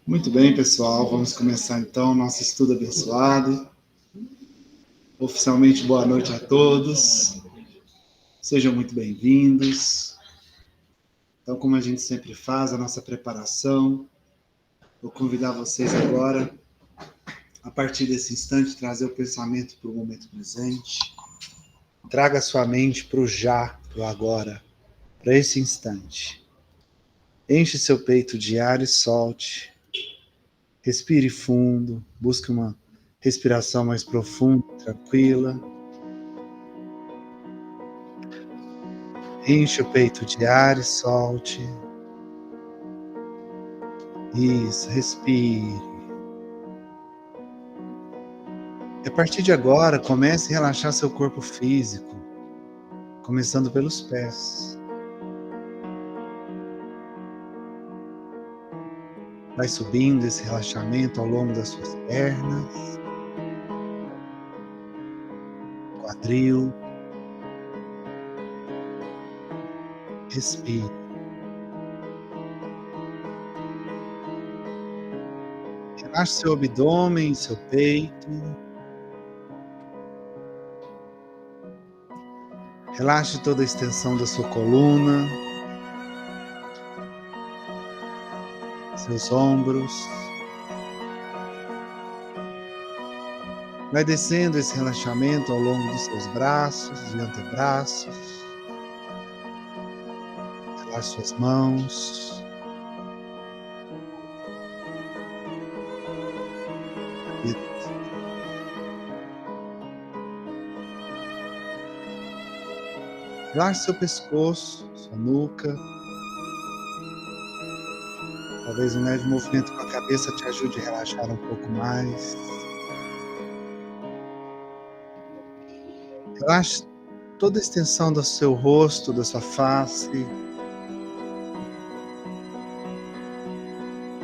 Muito bem, pessoal. Vamos começar então o nosso estudo abençoado. Oficialmente, boa noite a todos. Sejam muito bem-vindos. Então, como a gente sempre faz, a nossa preparação, vou convidar vocês agora, a partir desse instante, trazer o pensamento para o momento presente. Traga a sua mente para o já, para o agora, para esse instante. Enche seu peito de ar e solte. Respire fundo, busque uma respiração mais profunda, tranquila. Enche o peito de ar e solte. Isso, respire. E a partir de agora, comece a relaxar seu corpo físico, começando pelos pés. Vai subindo esse relaxamento ao longo das suas pernas, quadril. Respire. Relaxe seu abdômen, seu peito. Relaxe toda a extensão da sua coluna, seus ombros. Vai descendo esse relaxamento ao longo dos seus braços e antebraços. Relaxe suas mãos. Relaxe seu pescoço, sua nuca. Talvez um leve movimento com a cabeça te ajude a relaxar um pouco mais. Relaxe toda a extensão do seu rosto, da sua face.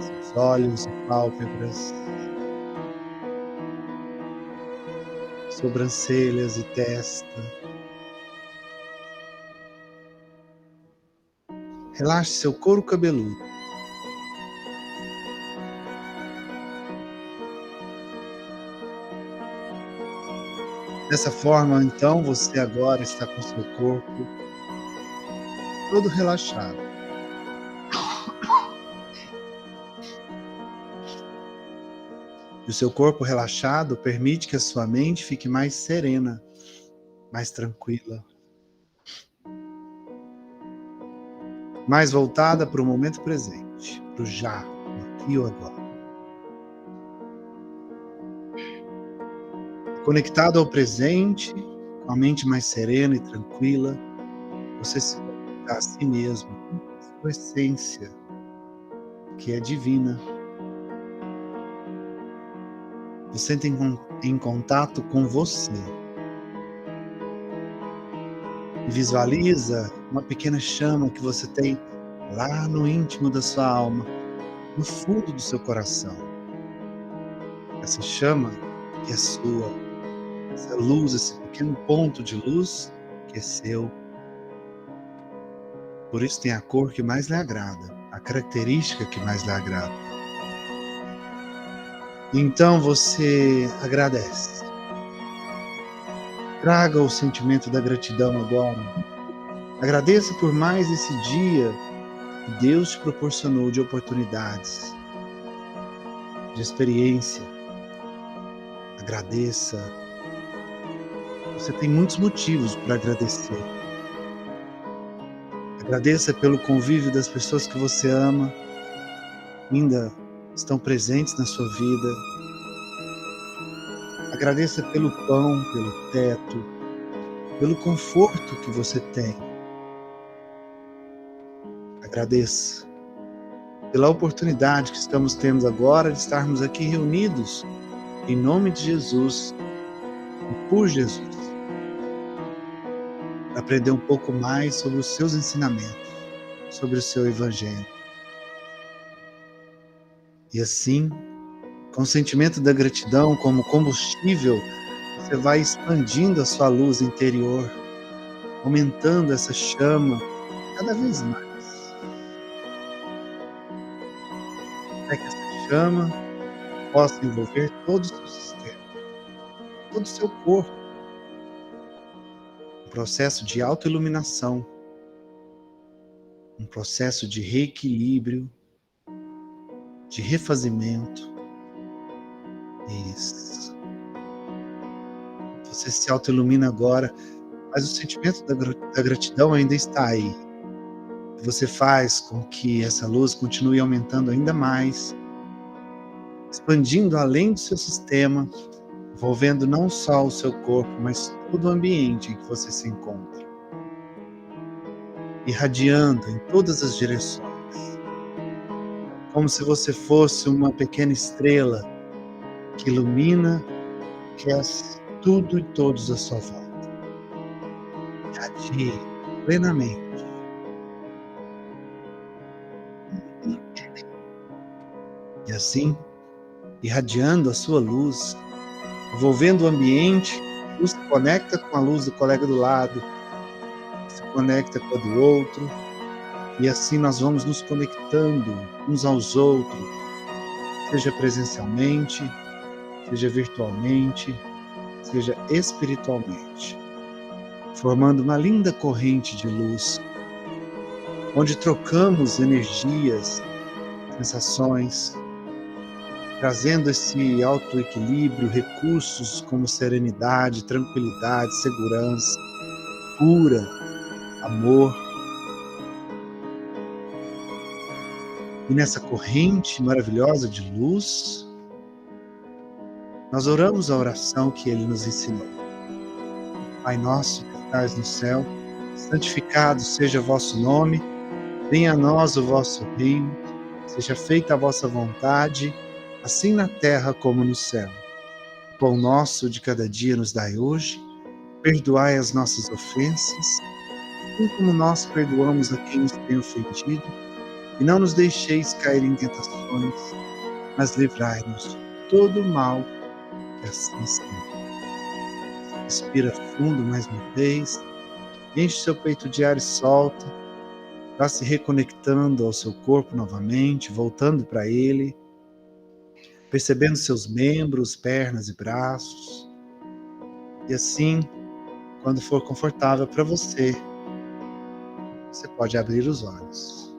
Seus olhos e pálpebras. Sobrancelhas e testa. Relaxe seu couro cabeludo. Dessa forma, então, você agora está com seu corpo todo relaxado. E o seu corpo relaxado permite que a sua mente fique mais serena, mais tranquila, mais voltada para o momento presente, para o já, o aqui e o agora. Conectado ao presente, com a mente mais serena e tranquila, você se conecta a si mesmo, a sua essência, que é divina. Você entra em contato com você. E visualiza uma pequena chama que você tem lá no íntimo da sua alma, no fundo do seu coração. Essa chama que é sua, essa luz, esse pequeno ponto de luz que é seu. Por isso tem a cor que mais lhe agrada, a característica que mais lhe agrada. Então você agradece. Traga o sentimento da gratidão agora. Agradeça por mais esse dia que Deus te proporcionou de oportunidades, de experiência. Agradeça. Você tem muitos motivos para agradecer. Agradeça pelo convívio das pessoas que você ama, ainda estão presentes na sua vida. Agradeça pelo pão, pelo teto, pelo conforto que você tem. Agradeça pela oportunidade que estamos tendo agora de estarmos aqui reunidos em nome de Jesus e por Jesus, para aprender um pouco mais sobre os seus ensinamentos, sobre o seu evangelho. E assim, com o sentimento da gratidão como combustível, você vai expandindo a sua luz interior, aumentando essa chama cada vez mais. Até que essa chama possa envolver todo o seu sistema, todo o seu corpo. Um processo de autoiluminação, um processo de reequilíbrio, de refazimento. Isso. Você se autoilumina agora, mas o sentimento da gratidão ainda está aí. Você faz com que essa luz continue aumentando ainda mais, expandindo além do seu sistema, envolvendo não só o seu corpo, mas todo o ambiente em que você se encontra. Irradiando em todas as direções. Como se você fosse uma pequena estrela que ilumina, aquece tudo e todos à sua volta. Irradie plenamente. E assim, irradiando a sua luz, envolvendo o ambiente, a luz se conecta com a luz do colega do lado, se conecta com a do outro, e assim nós vamos nos conectando uns aos outros, seja presencialmente, seja virtualmente, seja espiritualmente, formando uma linda corrente de luz, onde trocamos energias, sensações, trazendo esse autoequilíbrio, recursos como serenidade, tranquilidade, segurança, cura, amor. E nessa corrente maravilhosa de luz, nós oramos a oração que ele nos ensinou. Pai nosso que estás no céu, santificado seja o vosso nome, venha a nós o vosso reino, seja feita a vossa vontade, assim na terra como no céu. O pão nosso de cada dia nos dai hoje, perdoai as nossas ofensas, assim como nós perdoamos a quem nos tem ofendido, e não nos deixeis cair em tentações, mas livrai-nos de todo o mal, que assim seja. Respira fundo mais uma vez, enche seu peito de ar e solta, vá se reconectando ao seu corpo novamente, voltando para ele, percebendo seus membros, pernas e braços. E assim, quando for confortável para você, você pode abrir os olhos.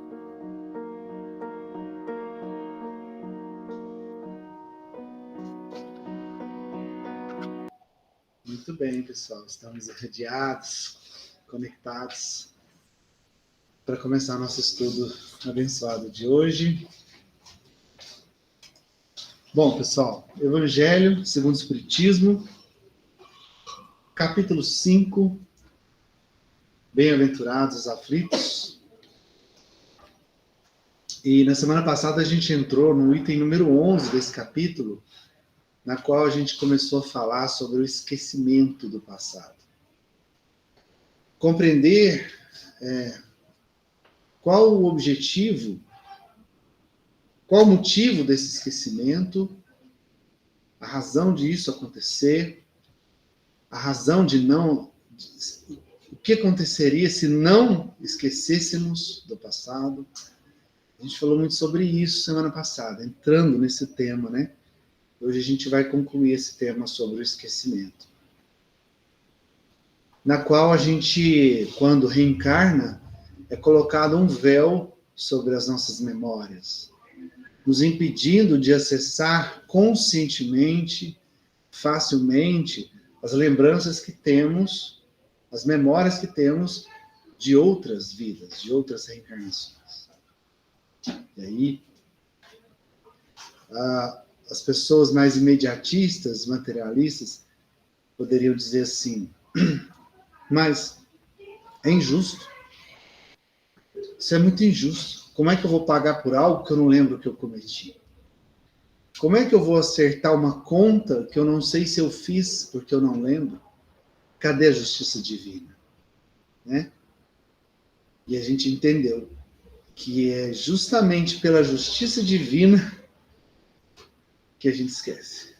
Muito bem, pessoal. Estamos irradiados, conectados para começar nosso estudo abençoado de hoje. Bom, pessoal, Evangelho segundo o Espiritismo, capítulo 5, Bem-aventurados os aflitos. E na semana passada a gente entrou no item número 11 desse capítulo, na qual a gente começou a falar sobre o esquecimento do passado. Compreender qual o objetivo, qual o motivo desse esquecimento, a razão de isso acontecer, a razão de não... O que aconteceria se não esquecêssemos do passado? A gente falou muito sobre isso semana passada, entrando nesse tema, né? Hoje a gente vai concluir esse tema sobre o esquecimento. Na qual a gente, quando reencarna, é colocado um véu sobre as nossas memórias, nos impedindo de acessar conscientemente, facilmente, as lembranças que temos, as memórias que temos de outras vidas, de outras reencarnações. E aí, as pessoas mais imediatistas, materialistas, poderiam dizer assim, mas é injusto. Isso é muito injusto. Como é que eu vou pagar por algo que eu não lembro que eu cometi? Como é que eu vou acertar uma conta que eu não sei se eu fiz porque eu não lembro? Cadê a justiça divina? Né? E a gente entendeu que é justamente pela justiça divina que a gente esquece.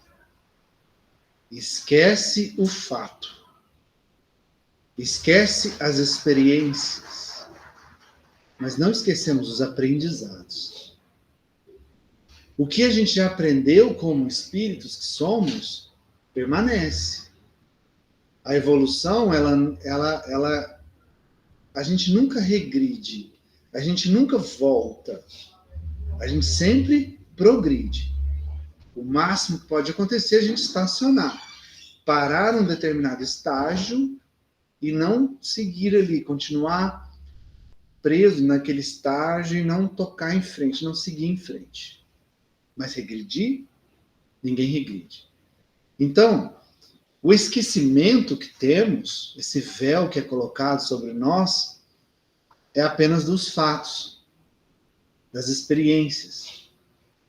Esquece o fato. Esquece as experiências. Mas não esquecemos os aprendizados. O que a gente já aprendeu como espíritos que somos, permanece. A evolução, a gente nunca regride, a gente nunca volta, a gente sempre progride. O máximo que pode acontecer é a gente estacionar, parar num determinado estágio e não seguir ali, continuar preso naquele estágio e não tocar em frente, não seguir em frente. Mas regredir, ninguém regride. Então, o esquecimento que temos, esse véu que é colocado sobre nós, é apenas dos fatos, das experiências.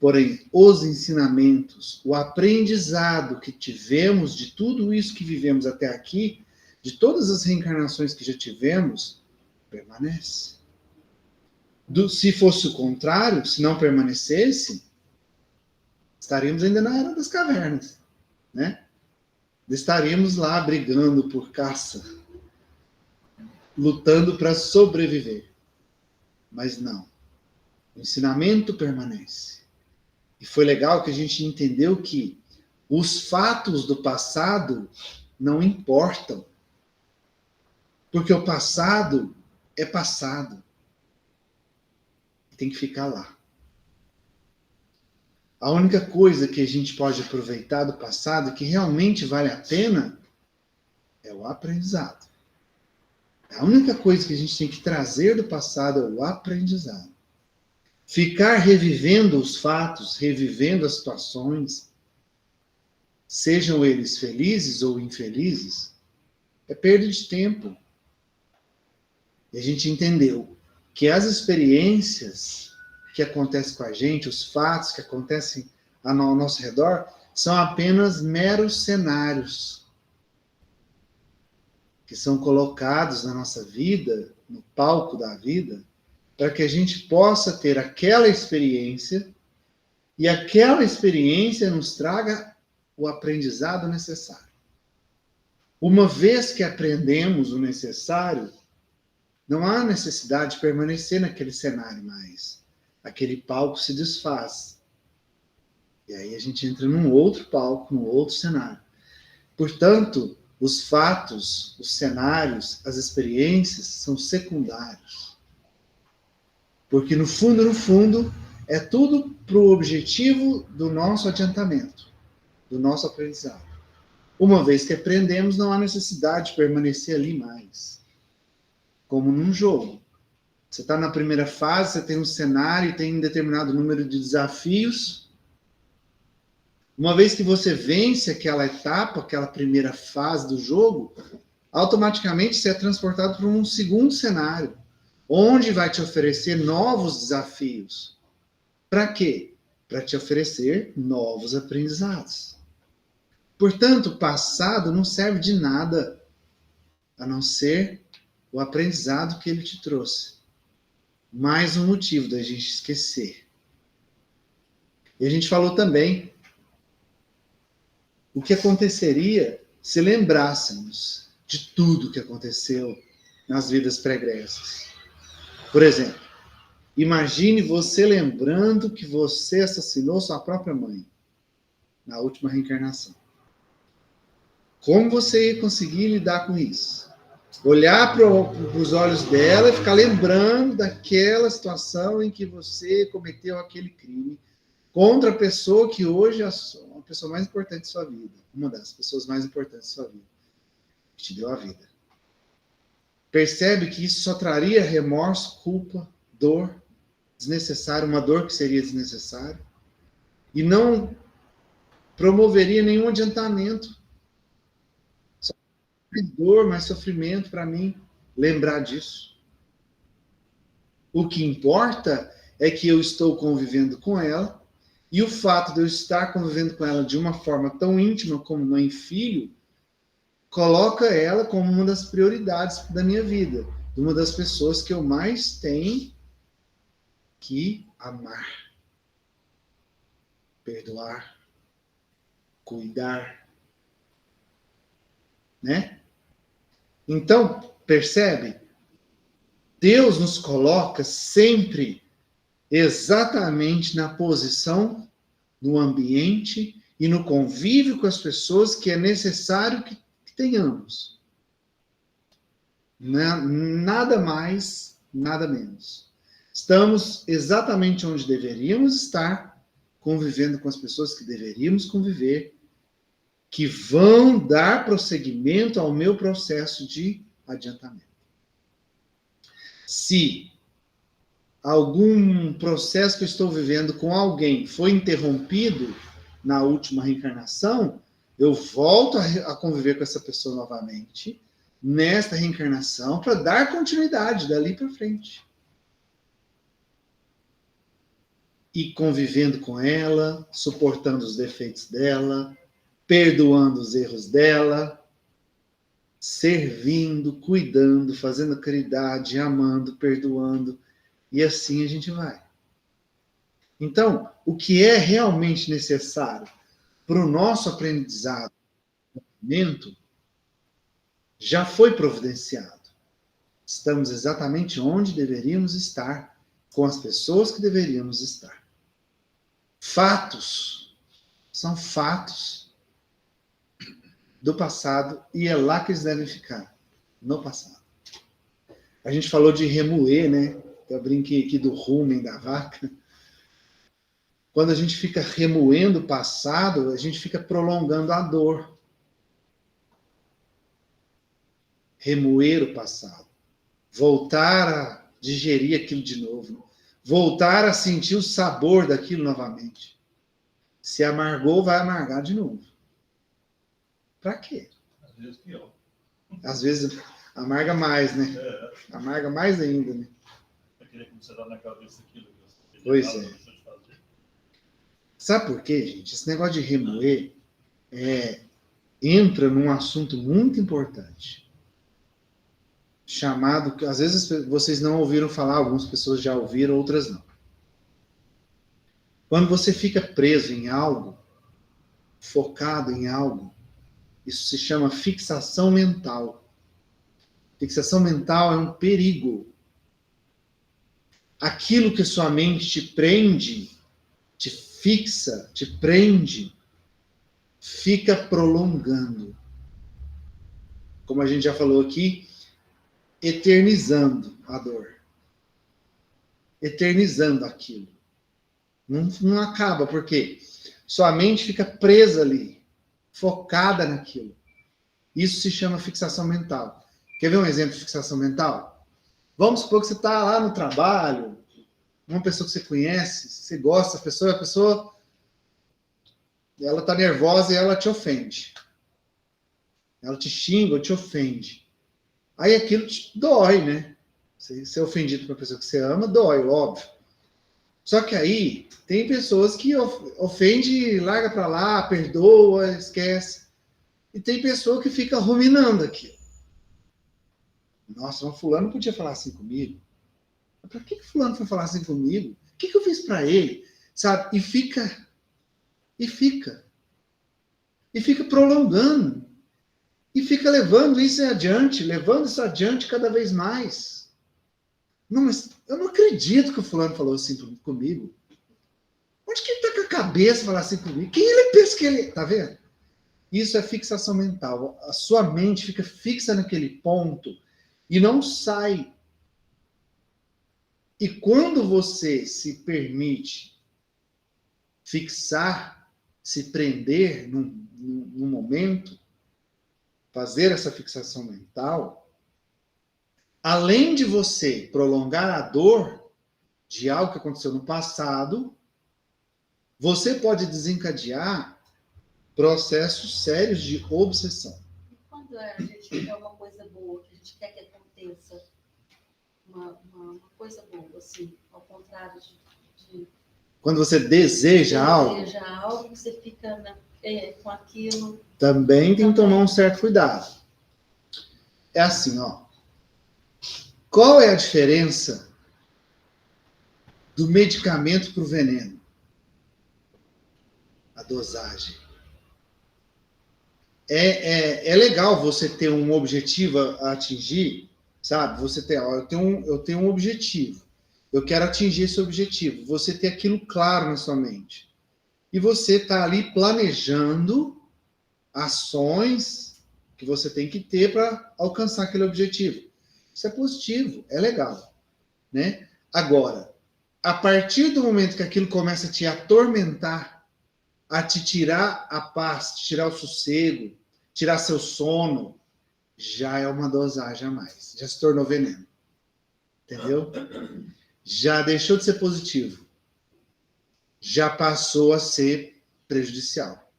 Porém, os ensinamentos, o aprendizado que tivemos de tudo isso que vivemos até aqui, de todas as reencarnações que já tivemos, permanece. Se fosse o contrário, se não permanecesse, estaríamos ainda na Era das Cavernas, né? Estaríamos lá brigando por caça, lutando para sobreviver. Mas não. O ensinamento permanece. E foi legal que a gente entendeu que os fatos do passado não importam. Porque o passado é passado. Tem que ficar lá. A única coisa que a gente pode aproveitar do passado, que realmente vale a pena, é o aprendizado. A única coisa que a gente tem que trazer do passado é o aprendizado. Ficar revivendo os fatos, revivendo as situações, sejam eles felizes ou infelizes, é perda de tempo. E a gente entendeu que as experiências que acontecem com a gente, os fatos que acontecem ao nosso redor, são apenas meros cenários que são colocados na nossa vida, no palco da vida, para que a gente possa ter aquela experiência e aquela experiência nos traga o aprendizado necessário. Uma vez que aprendemos o necessário, não há necessidade de permanecer naquele cenário mais. Aquele palco se desfaz. E aí a gente entra num outro palco, num outro cenário. Portanto, os fatos, os cenários, as experiências são secundários. Porque no fundo, é tudo para o objetivo do nosso adiantamento, do nosso aprendizado. Uma vez que aprendemos, não há necessidade de permanecer ali mais. Como num jogo. Você está na primeira fase, você tem um cenário, tem um determinado número de desafios. Uma vez que você vence aquela etapa, aquela primeira fase do jogo, automaticamente você é transportado para um segundo cenário, onde vai te oferecer novos desafios. Para quê? Para te oferecer novos aprendizados. Portanto, o passado não serve de nada, a não ser o aprendizado que ele te trouxe. Mais um motivo da gente esquecer. E a gente falou também o que aconteceria se lembrássemos de tudo que aconteceu nas vidas pregressas. Por exemplo, imagine você lembrando que você assassinou sua própria mãe na última reencarnação. Como você ia conseguir lidar com isso? Olhar para os olhos dela e ficar lembrando daquela situação em que você cometeu aquele crime contra a pessoa que hoje é a pessoa mais importante de sua vida. Uma das pessoas mais importantes de sua vida. Que te deu a vida. Percebe que isso só traria remorso, culpa, dor desnecessária, uma dor que seria desnecessária, e não promoveria nenhum adiantamento. Só mais dor, mais sofrimento para mim lembrar disso. O que importa é que eu estou convivendo com ela, e o fato de eu estar convivendo com ela de uma forma tão íntima como mãe e filho, coloca ela como uma das prioridades da minha vida, uma das pessoas que eu mais tenho que amar, perdoar, cuidar, né? Então, percebe? Deus nos coloca sempre exatamente na posição no ambiente e no convívio com as pessoas que é necessário que tenhamos. Nada mais, nada menos. Estamos exatamente onde deveríamos estar, convivendo com as pessoas que deveríamos conviver, que vão dar prosseguimento ao meu processo de adiantamento. Se algum processo que eu estou vivendo com alguém foi interrompido na última reencarnação, eu volto a conviver com essa pessoa novamente, nesta reencarnação, para dar continuidade dali para frente. E convivendo com ela, suportando os defeitos dela, perdoando os erros dela, servindo, cuidando, fazendo caridade, amando, perdoando, e assim a gente vai. Então, o que é realmente necessário para o nosso aprendizado, já foi providenciado. Estamos exatamente onde deveríamos estar, com as pessoas que deveríamos estar. Fatos são fatos do passado e é lá que eles devem ficar, no passado. A gente falou de remoer, né? Eu brinquei aqui do rumen da vaca. Quando a gente fica remoendo o passado, a gente fica prolongando a dor. Remoer o passado. Voltar a digerir aquilo de novo. Voltar a sentir o sabor daquilo novamente. Se amargou, vai amargar de novo. Pra quê? Às vezes pior. Às vezes amarga mais, né? Amarga mais ainda, né? Eu queria que você dá na cabeça aquilo que você pois é. Sabe por quê, gente? Esse negócio de remoer entra num assunto muito importante. Chamado, que às vezes vocês não ouviram falar, algumas pessoas já ouviram, outras não. Quando você fica preso em algo, focado em algo, isso se chama fixação mental. Fixação mental é um perigo. Aquilo que sua mente te prende, te fixa, te prende, fica prolongando. Como a gente já falou aqui, eternizando a dor. Eternizando aquilo. Não acaba, porque sua mente fica presa ali, focada naquilo. Isso se chama fixação mental. Quer ver um exemplo de fixação mental? Vamos supor que você está lá no trabalho, uma pessoa que você conhece, você gosta, a pessoa ela está nervosa e ela te ofende. Ela te xinga ou te ofende. Aí aquilo te dói, né? Ser ofendido por uma pessoa que você ama, dói, óbvio. Só que aí, tem pessoas que ofende, larga pra lá, perdoa, esquece. E tem pessoa que fica ruminando aquilo. Nossa, mas fulano não podia falar assim comigo. Mas pra que fulano foi falar assim comigo? O que eu fiz pra ele? Sabe? E fica prolongando. E fica levando isso adiante cada vez mais. Não, mas eu não acredito que o fulano falou assim comigo. Onde que ele tá com a cabeça falar assim comigo? Quem ele pensa que ele... Tá vendo? Isso é fixação mental. A sua mente fica fixa naquele ponto e não sai. E quando você se permite fixar, se prender num momento, fazer essa fixação mental, além de você prolongar a dor de algo que aconteceu no passado, você pode desencadear processos sérios de obsessão. E quando a gente quer uma coisa boa, que a gente quer que aconteça, uma coisa boa, assim, ao contrário de quando você deseja algo, você fica com aquilo. Também tem que tomar um certo cuidado. É assim, ó. Qual é a diferença do medicamento para o veneno? A dosagem. É legal você ter um objetivo a atingir, sabe? Você ter, ó, eu tenho um objetivo. Eu quero atingir esse objetivo. Você ter aquilo claro na sua mente. e você está ali planejando ações que você tem que ter para alcançar aquele objetivo. Isso é positivo, é legal, né? Agora, a partir do momento que aquilo começa a te atormentar, a te tirar a paz, te tirar o sossego, tirar seu sono, já é uma dosagem a mais. Já se tornou veneno. Entendeu? Já deixou de ser positivo. Já passou a ser prejudicial.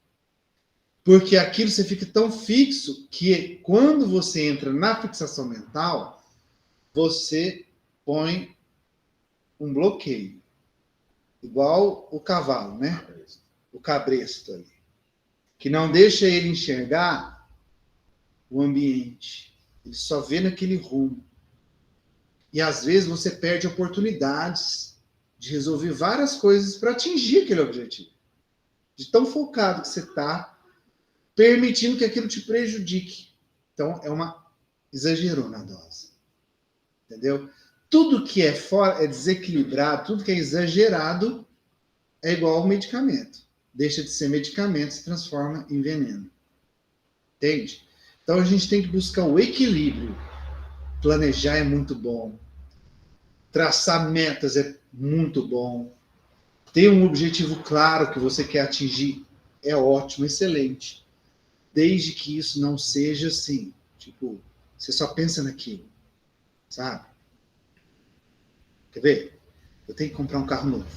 Porque aquilo você fica tão fixo que quando você entra na fixação mental, você põe um bloqueio. Igual o cavalo, né? O cabresto ali. Que não deixa ele enxergar o ambiente. Ele só vê naquele rumo. E às vezes você perde oportunidades de resolver várias coisas para atingir aquele objetivo. De tão focado que você está, permitindo que aquilo te prejudique. Então, exagerou na dose. Entendeu? Tudo que é fora, é desequilibrado, tudo que é exagerado, é igual ao medicamento. Deixa de ser medicamento, se transforma em veneno. Entende? Então, a gente tem que buscar o equilíbrio. Planejar é muito bom. Traçar metas é muito bom. Ter um objetivo claro que você quer atingir é ótimo, excelente. Desde que isso não seja assim, tipo, você só pensa naquilo, sabe? Quer ver? Eu tenho que comprar um carro novo.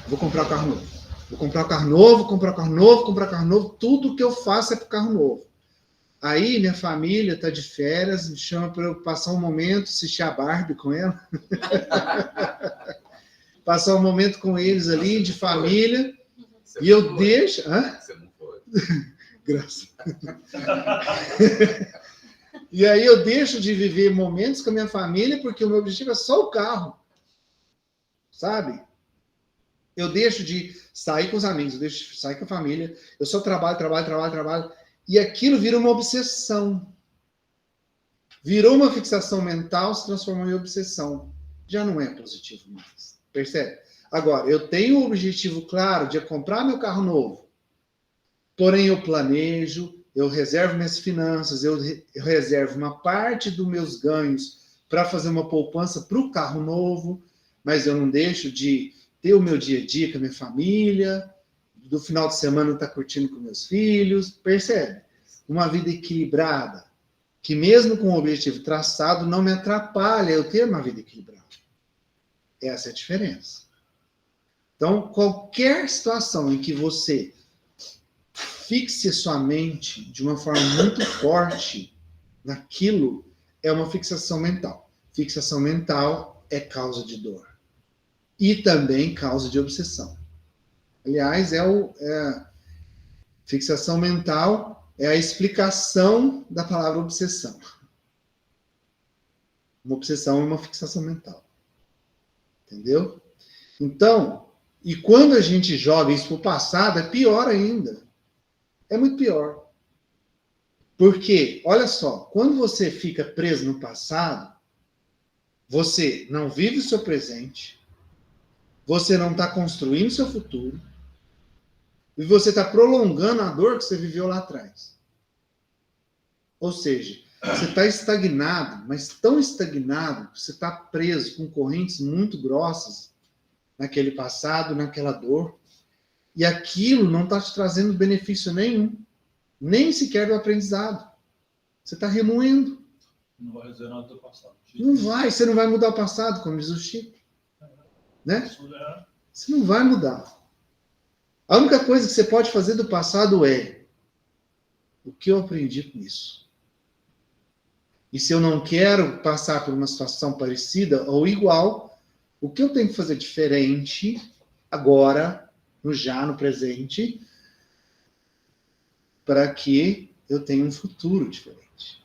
Vou comprar um carro novo. Vou comprar um carro novo, comprar um carro novo, comprar um carro novo. Tudo que eu faço é pro carro novo. Aí minha família tá de férias, me chama para eu passar um momento, assistir a Barbie com ela. Passar um momento com eles ali, de família. E eu deixo... Hã? Você não foi. Graças. E aí eu deixo de viver momentos com a minha família porque o meu objetivo é só o carro. Sabe? Eu deixo de sair com os amigos, eu deixo de sair com a família. Eu só trabalho. E aquilo vira uma obsessão. Virou uma fixação mental, se transformou em obsessão. Já não é positivo mais. Percebe? Agora, eu tenho um objetivo claro de comprar meu carro novo. Porém, eu planejo, eu reservo minhas finanças, eu reservo uma parte dos meus ganhos para fazer uma poupança para o carro novo, mas eu não deixo de ter o meu dia a dia com a minha família, do final de semana estar curtindo com meus filhos, percebe? Uma vida equilibrada, que mesmo com o objetivo traçado, não me atrapalha eu ter uma vida equilibrada. Essa é a diferença. Então, qualquer situação em que você fixe sua mente de uma forma muito forte naquilo, é uma fixação mental. Fixação mental é causa de dor. E também causa de obsessão. Aliás, fixação mental é a explicação da palavra obsessão. Uma obsessão é uma fixação mental. Entendeu? Então, e quando a gente joga isso para o passado, é pior ainda. É muito pior. Porque, olha só, quando você fica preso no passado, você não vive o seu presente, você não está construindo o seu futuro, e você está prolongando a dor que você viveu lá atrás. Ou seja, você está estagnado, mas tão estagnado que você está preso com correntes muito grossas naquele passado, naquela dor, e aquilo não está te trazendo benefício nenhum, nem sequer do aprendizado. Você está remoendo. Não vai resolver nada do passado. Não vai, você não vai mudar o passado, como diz o Chico. Né? Você não vai mudar. A única coisa que você pode fazer do passado é o que eu aprendi com isso. E se eu não quero passar por uma situação parecida ou igual, o que eu tenho que fazer diferente agora, no presente, para que eu tenha um futuro diferente.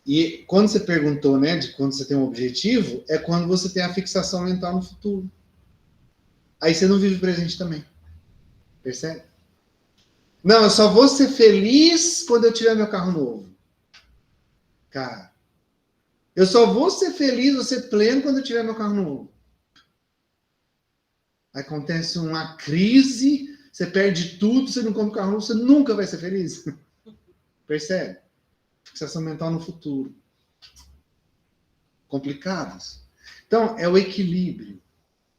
E quando você perguntou, né, de quando você tem um objetivo, é quando você tem a fixação mental no futuro. Aí você não vive o presente também. Percebe? Não, eu só vou ser feliz quando eu tiver meu carro novo. Cara, eu só vou ser feliz, vou ser pleno quando eu tiver meu carro novo. acontece uma crise, você perde tudo, você não compra carro novo, você nunca vai ser feliz. Percebe? Fixação mental no futuro. Complicados. Então, é o equilíbrio,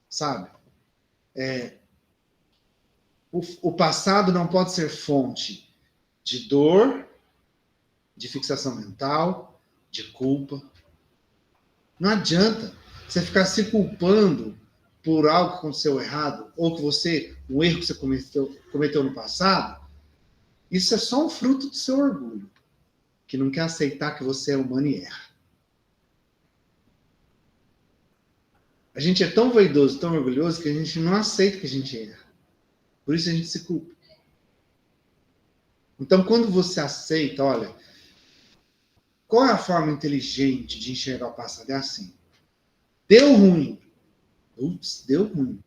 sabe? O passado não pode ser fonte de dor, de fixação mental, de culpa. Não adianta você ficar se culpando por algo que aconteceu errado, ou que um erro que você cometeu no passado. Isso é só um fruto do seu orgulho, que não quer aceitar que você é humano e erra. A gente é tão vaidoso, tão orgulhoso, que a gente não aceita que a gente erra. Por isso a gente se culpa. Então, quando você aceita, olha, qual é a forma inteligente de enxergar o passado? É assim. Deu ruim. Ups, deu ruim.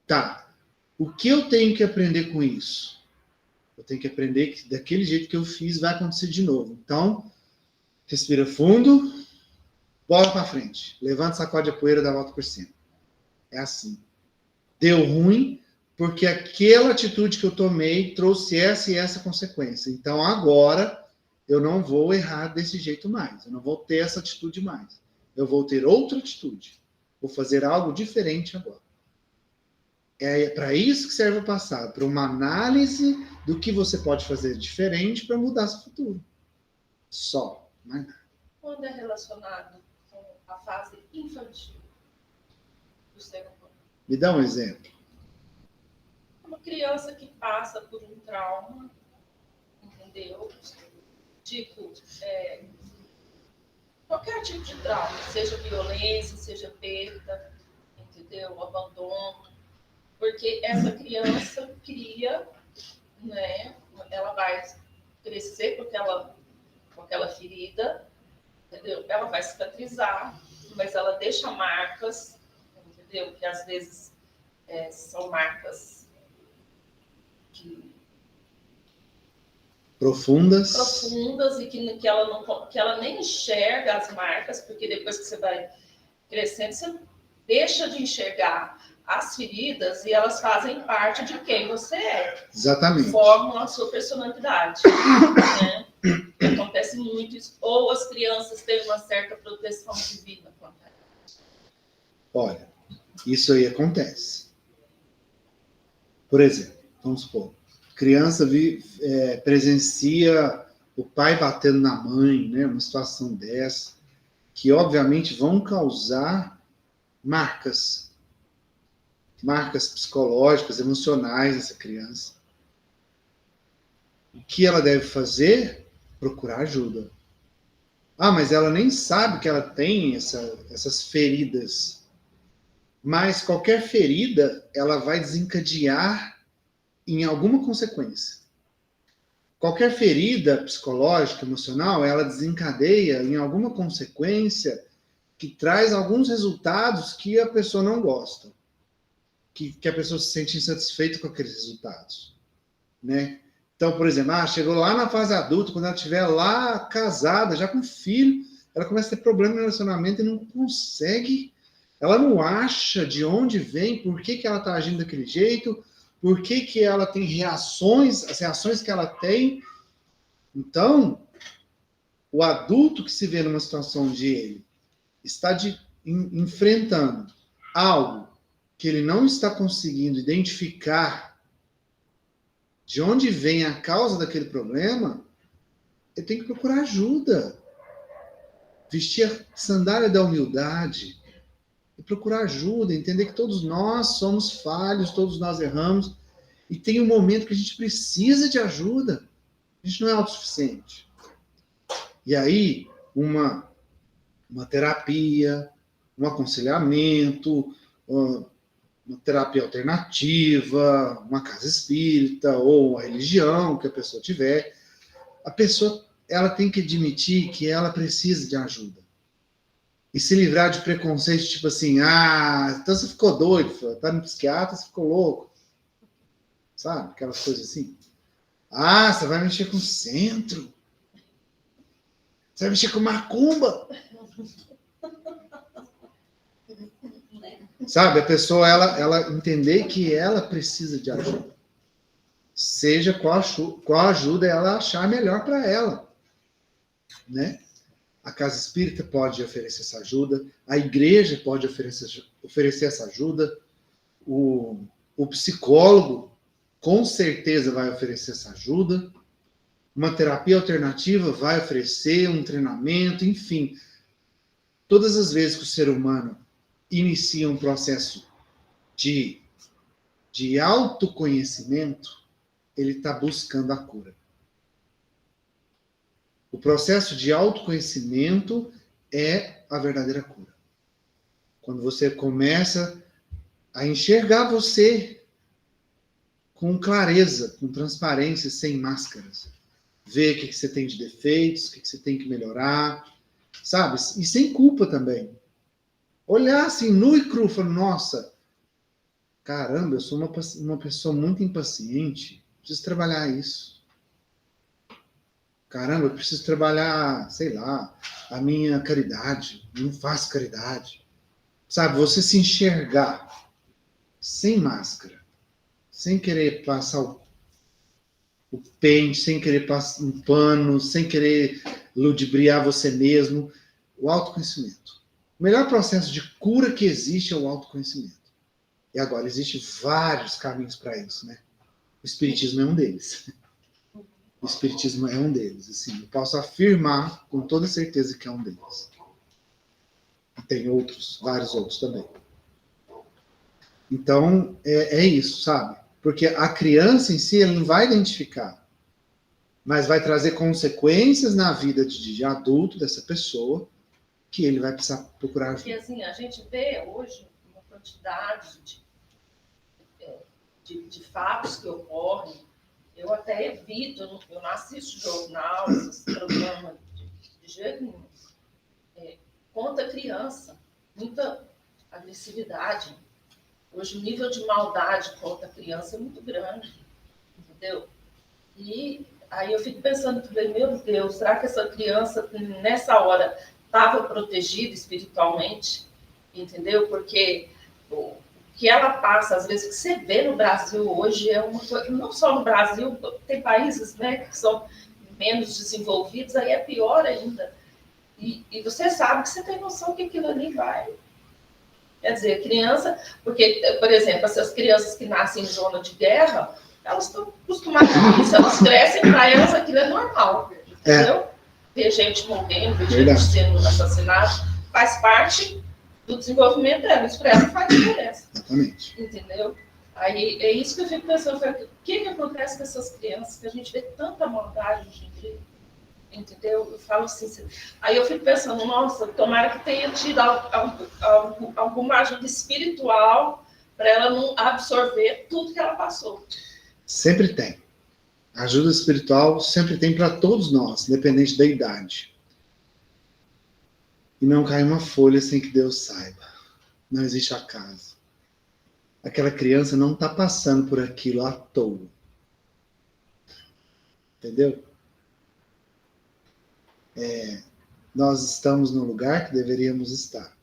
Tá. O que eu tenho que aprender com isso? Eu tenho que aprender que daquele jeito que eu fiz vai acontecer de novo. Então, respira fundo, bola para frente. Levanta, sacode a poeira, dá a volta por cima. É assim. Deu ruim porque aquela atitude que eu tomei trouxe essa e essa consequência. Então, agora, eu não vou errar desse jeito mais. Eu não vou ter essa atitude mais. Eu vou ter outra atitude. Vou fazer algo diferente agora. É para isso que serve o passado. Para uma análise do que você pode fazer diferente para mudar seu futuro. Só. Mais nada. Quando é relacionado com a fase infantil do ser humano? Me dá um exemplo. Uma criança que passa por um trauma, entendeu? Tipo, qualquer tipo de trauma, seja violência, seja perda, entendeu? Abandono. Porque essa criança cria, né? Ela vai crescer com aquela ferida, entendeu? Ela vai cicatrizar, mas ela deixa marcas, entendeu? Que às vezes são marcas Profundas e que ela nem enxerga as marcas, porque depois que você vai crescendo, você deixa de enxergar as feridas e elas fazem parte de quem você é. Exatamente. Formam a sua personalidade. Né? Acontece muito isso. Ou as crianças têm uma certa proteção divina. Olha, isso aí acontece. Por exemplo, vamos supor, criança presencia o pai batendo na mãe, né? Uma situação dessa, que obviamente vão causar marcas psicológicas, emocionais nessa criança. O que ela deve fazer? Procurar ajuda. Ah, mas ela nem sabe que ela tem essas feridas. Mas qualquer ferida, ela vai desencadear em alguma consequência. Qualquer ferida psicológica, emocional, ela desencadeia em alguma consequência que traz alguns resultados que a pessoa não gosta. Que a pessoa se sente insatisfeita com aqueles resultados. Né? Então, por exemplo, chegou lá na fase adulta, quando ela estiver lá casada, já com filho, ela começa a ter problema no relacionamento e não consegue. Ela não acha de onde vem, por que ela está agindo daquele jeito, por que ela tem reações, as reações que ela tem. Então, o adulto que se vê numa situação onde ele está enfrentando algo que ele não está conseguindo identificar de onde vem a causa daquele problema, ele tem que procurar ajuda. Vestir a sandália da humildade. E procurar ajuda, entender que todos nós somos falhos, todos nós erramos, e tem um momento que a gente precisa de ajuda. A gente não é autossuficiente. E aí, uma terapia, um aconselhamento, uma terapia alternativa, uma casa espírita, ou uma religião que a pessoa tiver, a pessoa ela tem que admitir que ela precisa de ajuda. E se livrar de preconceitos, tipo assim, então você ficou doido, tá no psiquiatra, você ficou louco. Sabe? Aquelas coisas assim. Você vai mexer com o centro. Você vai mexer com macumba. Sabe? A pessoa, ela entender que ela precisa de ajuda. Seja qual ajuda ela achar melhor para ela. Né? A casa espírita pode oferecer essa ajuda, a igreja pode oferecer essa ajuda, o psicólogo com certeza vai oferecer essa ajuda, uma terapia alternativa vai oferecer um treinamento, enfim. Todas as vezes que o ser humano inicia um processo de autoconhecimento, ele está buscando a cura. O processo de autoconhecimento é a verdadeira cura. Quando você começa a enxergar você com clareza, com transparência, sem máscaras. Ver o que você tem de defeitos, o que você tem que melhorar, sabe? E sem culpa também. Olhar assim, nu e cru, falar, nossa, caramba, eu sou uma pessoa muito impaciente, preciso trabalhar isso. Caramba, eu preciso trabalhar, sei lá, a minha caridade, não faço caridade. Sabe, você se enxergar sem máscara, sem querer passar o pente, sem querer passar um pano, sem querer ludibriar você mesmo. O autoconhecimento. O melhor processo de cura que existe é o autoconhecimento. E agora, existem vários caminhos para isso, né? O Espiritismo é um deles. O Espiritismo é um deles. Assim, eu posso afirmar com toda certeza que é um deles. E tem outros, vários outros também. Então, é isso, sabe? Porque a criança em si, ela não vai identificar, mas vai trazer consequências na vida de adulto dessa pessoa, que ele vai precisar procurar ajuda. Porque assim, a gente vê hoje uma quantidade de fatos que ocorrem. Eu até evito, eu não assisto jornal, esses programas de jeito nenhum. Contra a criança, muita agressividade. Hoje o nível de maldade contra a criança é muito grande, entendeu? E aí eu fico pensando, meu Deus, será que essa criança, nessa hora, estava protegida espiritualmente? Entendeu? Porque o que ela passa, às vezes, que você vê no Brasil hoje, é uma coisa, não só no Brasil, tem países, né, que são menos desenvolvidos, aí é pior ainda. E você sabe que você tem noção que aquilo ali vai. Quer dizer, criança, porque, por exemplo, essas crianças que nascem em zona de guerra, elas estão acostumadas com isso, elas crescem, para elas aquilo é normal, entendeu? Ver gente morrendo, ver gente sendo assassinada, faz parte do desenvolvimento dela, isso para ela faz diferença. Exatamente. Entendeu? Aí é isso que eu fico pensando, o que acontece com essas crianças, que a gente vê tanta maldade hoje em dia, entendeu? Eu falo assim, aí eu fico pensando, nossa, tomara que tenha tido alguma ajuda espiritual para ela não absorver tudo que ela passou. Sempre tem. Ajuda espiritual sempre tem para todos nós, independente da idade. E não cai uma folha sem que Deus saiba. Não existe acaso. Aquela criança não está passando por aquilo à toa. Entendeu? Nós estamos no lugar que deveríamos estar,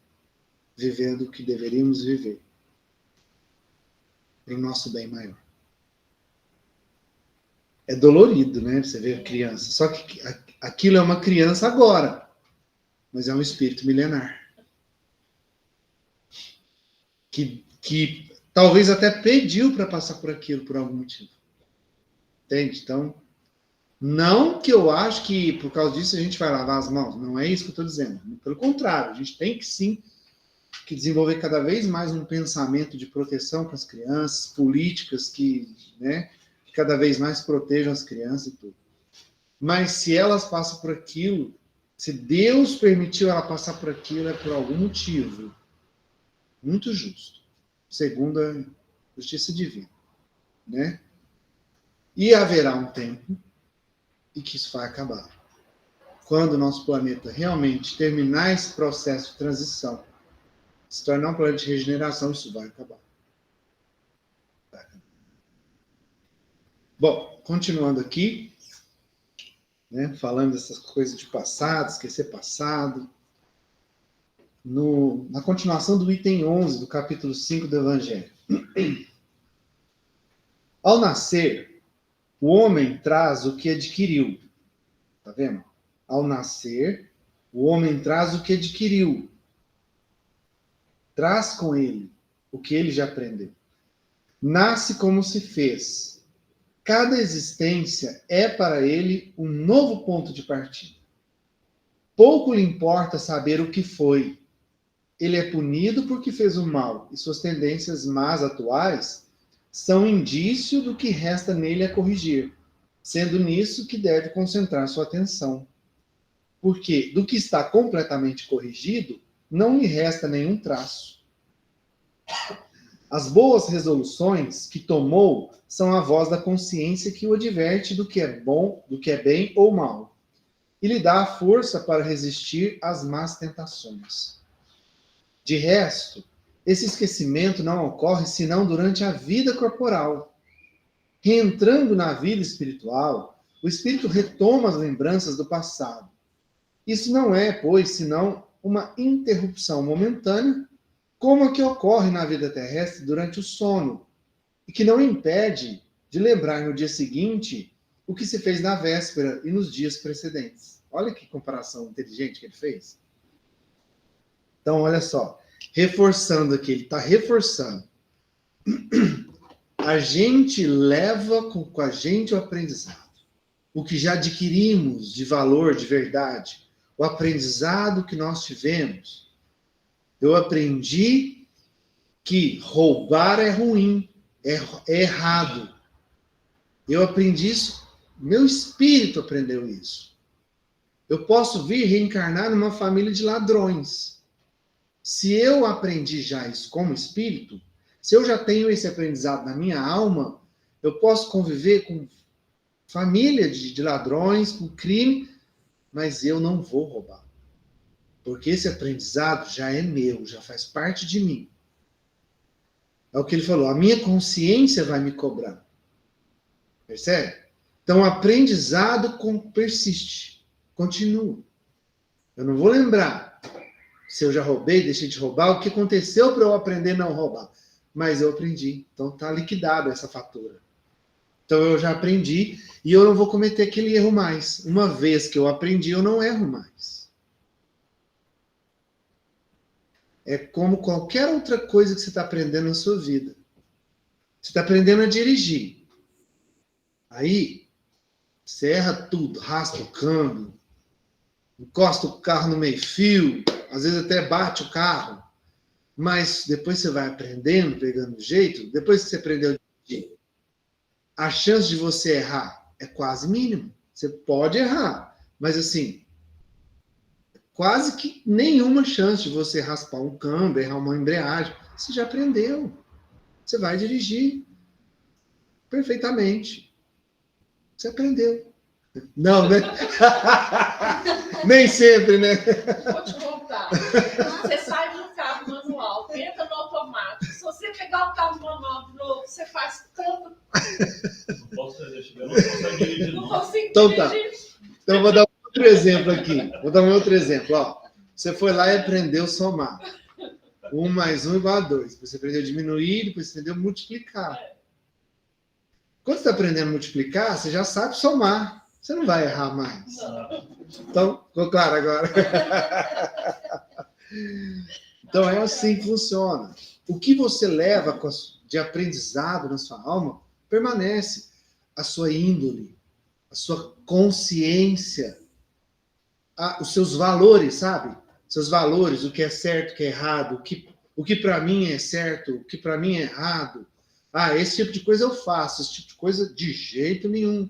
vivendo o que deveríamos viver, para o nosso bem maior. É dolorido, né? Você ver a criança. Só que aquilo é uma criança agora, mas é um espírito milenar. Que talvez até pediu para passar por aquilo por algum motivo. Entende? Então, não que eu acho que por causa disso a gente vai lavar as mãos. Não é isso que eu estou dizendo. Pelo contrário, a gente tem que sim que desenvolver cada vez mais um pensamento de proteção com as crianças, políticas que, né, que cada vez mais protejam as crianças e tudo. Mas se elas passam por aquilo, se Deus permitiu ela passar por aquilo, é por algum motivo muito justo, segundo a justiça divina, né? E haverá um tempo e que isso vai acabar. Quando o nosso planeta realmente terminar esse processo de transição, se tornar um planeta de regeneração, isso vai acabar. Bom, continuando aqui, né, falando dessas coisas de passado, esquecer passado. na continuação do item 11 do capítulo 5 do Evangelho. Ao nascer, o homem traz o que adquiriu. Tá vendo? Ao nascer, o homem traz o que adquiriu. Traz com ele o que ele já aprendeu. Nasce como se fez. Cada existência é para ele um novo ponto de partida. Pouco lhe importa saber o que foi. Ele é punido porque fez o mal, e suas tendências más atuais são indício do que resta nele a corrigir, sendo nisso que deve concentrar sua atenção. Porque do que está completamente corrigido, não lhe resta nenhum traço. As boas resoluções que tomou são a voz da consciência que o adverte do que é bom, do que é bem ou mal, e lhe dá a força para resistir às más tentações. De resto, esse esquecimento não ocorre senão durante a vida corporal. Reentrando na vida espiritual, o espírito retoma as lembranças do passado. Isso não é, pois, senão uma interrupção momentânea, como a que ocorre na vida terrestre durante o sono, e que não impede de lembrar no dia seguinte o que se fez na véspera e nos dias precedentes. Olha que comparação inteligente que ele fez. Então, olha só, reforçando aqui, ele está reforçando. A gente leva com a gente o aprendizado, o que já adquirimos de valor, de verdade, o aprendizado que nós tivemos. Eu aprendi que roubar é ruim, é errado. Eu aprendi isso, meu espírito aprendeu isso. Eu posso vir reencarnar numa família de ladrões. Se eu aprendi já isso como espírito, se eu já tenho esse aprendizado na minha alma, eu posso conviver com família de ladrões, com crime, mas eu não vou roubar. Porque esse aprendizado já é meu, já faz parte de mim. É o que ele falou, a minha consciência vai me cobrar. Percebe? Então o aprendizado persiste, continua. Eu não vou lembrar se eu já roubei, deixei de roubar, o que aconteceu para eu aprender a não roubar. Mas eu aprendi, então está liquidada essa fatura. Então eu já aprendi e eu não vou cometer aquele erro mais. Uma vez que eu aprendi, eu não erro mais. É como qualquer outra coisa que você está aprendendo na sua vida. Você está aprendendo a dirigir. Aí, você erra tudo, raspa o câmbio, encosta o carro no meio-fio, às vezes até bate o carro. Mas depois você vai aprendendo, pegando jeito, depois que você aprendeu a dirigir, a chance de você errar é quase mínima. Você pode errar, mas assim, quase que nenhuma chance de você raspar um câmbio, errar uma embreagem. Você já aprendeu. Você vai dirigir perfeitamente. Você aprendeu. Não, né? Nem sempre, né? Vou te contar. Você sai do carro manual, entra no automático. Se você pegar o carro manual de novo, você faz tanto. Não posso dirigir, eu não consigo dirigir, Não não. consigo Então dirigir. tá. Então eu vou dar outro exemplo aqui. Vou dar um outro exemplo. Ó, você foi lá e aprendeu somar. 1 mais 1 igual a 2. Depois você aprendeu a diminuir, depois você aprendeu a multiplicar. Quando você está aprendendo a multiplicar, você já sabe somar. Você não vai errar mais. Então, ficou claro agora? Então é assim que funciona. O que você leva de aprendizado na sua alma permanece. A sua índole, a sua consciência, os seus valores, sabe? Seus valores, o que é certo, o que é errado, o que para mim é certo, o que para mim é errado. Ah, esse tipo de coisa eu faço, esse tipo de coisa de jeito nenhum.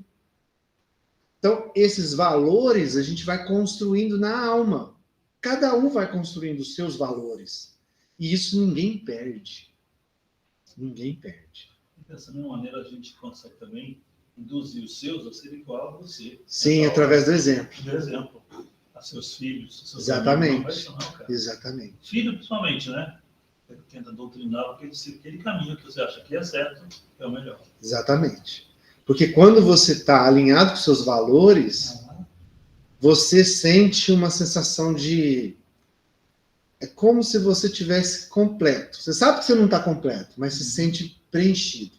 Então, esses valores a gente vai construindo na alma. Cada um vai construindo os seus valores. E isso ninguém perde. Ninguém perde. Dessa mesma maneira, a gente consegue também induzir os seus a serem igual a você. Sim, através do exemplo. Do exemplo. A seus filhos. Seus Exatamente. amigos, não, cara. Exatamente. Filho, principalmente, né? Ele tenta doutrinar aquele caminho que você acha que é certo, é o melhor. Exatamente. Porque quando você está alinhado com seus valores, você sente uma sensação de é como se você tivesse completo. Você sabe que você não está completo, mas se sente preenchido.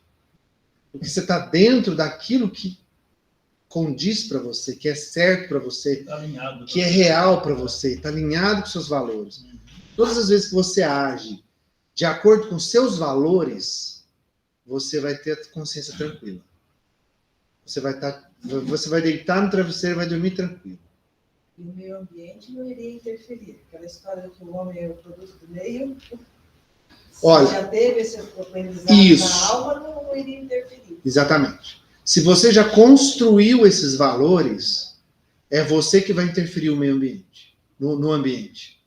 Porque você está dentro daquilo que condiz para você, que é certo para você, Tá alinhado, que é real para você, está alinhado com seus valores. Todas as vezes que você age de acordo com seus valores, você vai ter a consciência tranquila. Você vai deitar no travesseiro e vai dormir tranquilo. E o meio ambiente não iria interferir. Aquela história de que o homem é o produto do meio. Olha, se já teve esse aprendizado isso. na alma, não iria interferir. Exatamente. Se você já construiu esses valores, é você que vai interferir o meio ambiente, no ambiente.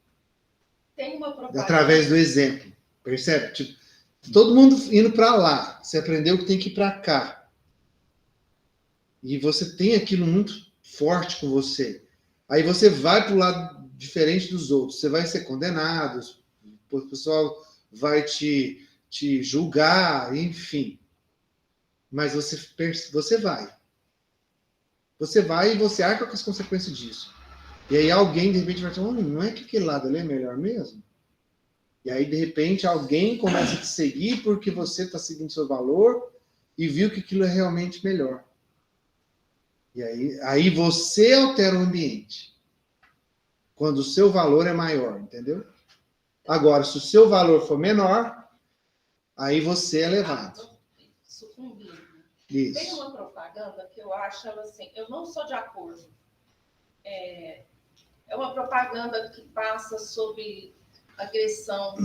Tem uma propaganda. Através do exemplo. Percebe? Tipo, todo mundo indo para lá. Você aprendeu que tem que ir para cá. E você tem aquilo muito forte com você. Aí você vai para o lado diferente dos outros. Você vai ser condenado. O pessoal vai te julgar, enfim. Mas você vai. Você vai e você arca com as consequências disso. E aí alguém, de repente, vai falar, não é que aquele lado ali é melhor mesmo? E aí, de repente, alguém começa a te seguir porque você está seguindo seu valor e viu que aquilo é realmente melhor. E aí você altera o ambiente. Quando o seu valor é maior, entendeu? Agora, se o seu valor for menor, aí você é levado. Sucumbindo. Isso. Tem uma propaganda que eu acho ela assim, eu não sou de acordo. É uma propaganda que passa sobre agressão,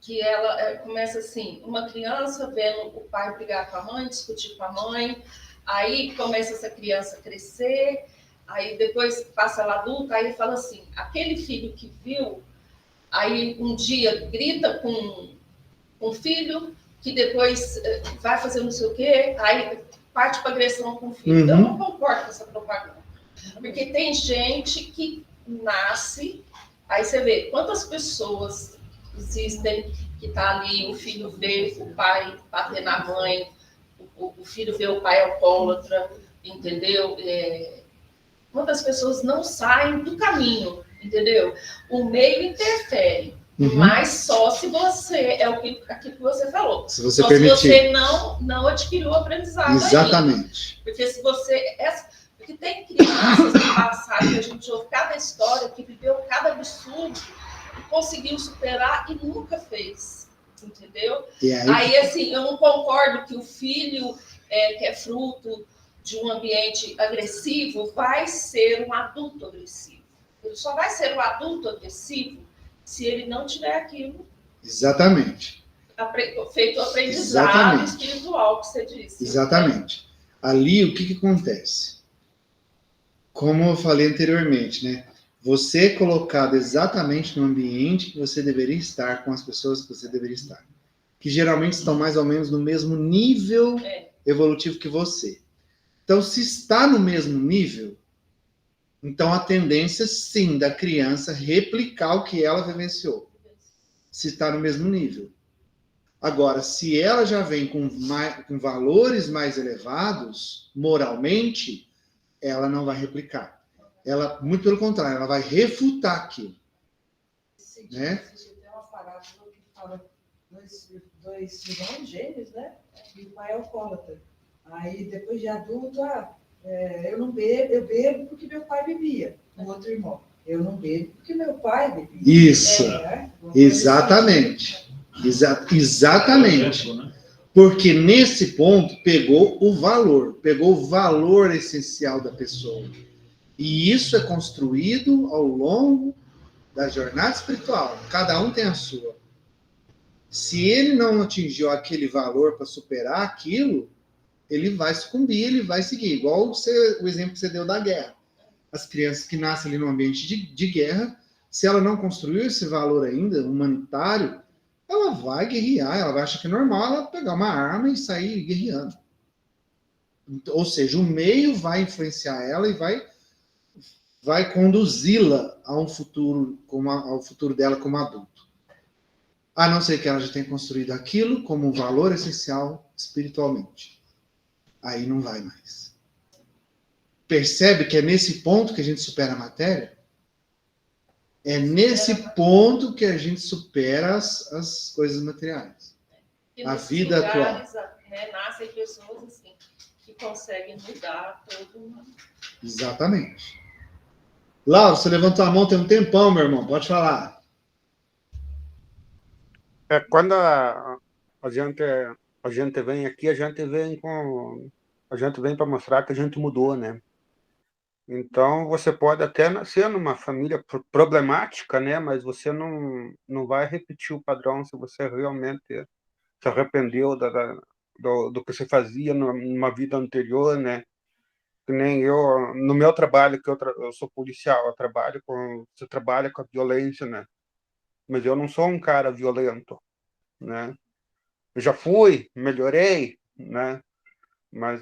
que ela começa assim, uma criança vendo o pai brigar com a mãe, discutir com a mãe, aí começa essa criança a crescer, aí depois passa ela adulta, aí fala assim, aquele filho que viu, aí um dia grita com o filho, que depois vai fazer não sei o quê, aí parte para agressão com o filho. Uhum. Eu não concordo com essa propaganda. Porque tem gente que nasce, aí você vê quantas pessoas existem que tá ali, o filho vê o pai bater na mãe, o filho vê o pai alcoólatra, entendeu? Quantas pessoas não saem do caminho, entendeu? O meio interfere. Uhum. Mas só se você, aquilo que você falou. Se você só permitir. se você não adquiriu o aprendizado. Exatamente. Aí. Porque se você... Porque tem crianças do passado que a gente ouve cada história, que viveu cada absurdo, e conseguiu superar e nunca fez. Entendeu? E aí, assim, eu não concordo que o filho que é fruto de um ambiente agressivo vai ser um adulto agressivo. Ele só vai ser um adulto agressivo se ele não tiver aquilo. Exatamente. Feito o aprendizado espiritual que você disse. Exatamente. Ali, o que acontece? Como eu falei anteriormente, né? Você é colocado exatamente no ambiente que você deveria estar, com as pessoas que você deveria estar. Que geralmente estão mais ou menos no mesmo nível evolutivo que você. Então, se está no mesmo nível, então a tendência, sim, da criança replicar o que ela vivenciou. Se está no mesmo nível. Agora, se ela já vem com valores mais elevados, moralmente, ela não vai replicar. Ela, muito pelo contrário, ela vai refutar aquilo. Né? Tem uma parábola que fala dois irmãos gêmeos, né? E o pai é alcoólatra. Aí, depois de adulto, eu não bebo, eu bebo porque meu pai bebia. O outro irmão, eu não bebo porque meu pai bebia. Isso, exatamente. Exatamente. Porque nesse ponto pegou o valor essencial da pessoa. E isso é construído ao longo da jornada espiritual. Cada um tem a sua. Se ele não atingiu aquele valor para superar aquilo, ele vai sucumbir, ele vai seguir. Igual o exemplo que você deu da guerra. As crianças que nascem ali no ambiente de guerra, se ela não construiu esse valor ainda, humanitário, ela vai guerrear, ela vai achar que é normal ela pegar uma arma e sair guerreando. Ou seja, o meio vai influenciar ela e vai conduzi-la a um futuro, ao futuro dela como adulto. A não ser que ela já tenha construído aquilo como um valor essencial espiritualmente. Aí não vai mais. Percebe que é nesse ponto que a gente supera a matéria? É nesse ponto que a gente supera as coisas materiais. E A nesses vida lugares, né, nascem pessoas assim, que conseguem mudar todo mundo. Exatamente. Lauro, você levantou a mão tem um tempão, meu irmão. Pode falar. Quando a gente vem aqui, a gente vem para mostrar que a gente mudou, né? Então, você pode até nascer numa família problemática, né? Mas você não vai repetir o padrão se você realmente se arrependeu do que você fazia numa vida anterior, né? Que nem eu, no meu trabalho, que eu sou policial, você trabalha com a violência, né? Mas eu não sou um cara violento, né? Eu já fui, melhorei, né? Mas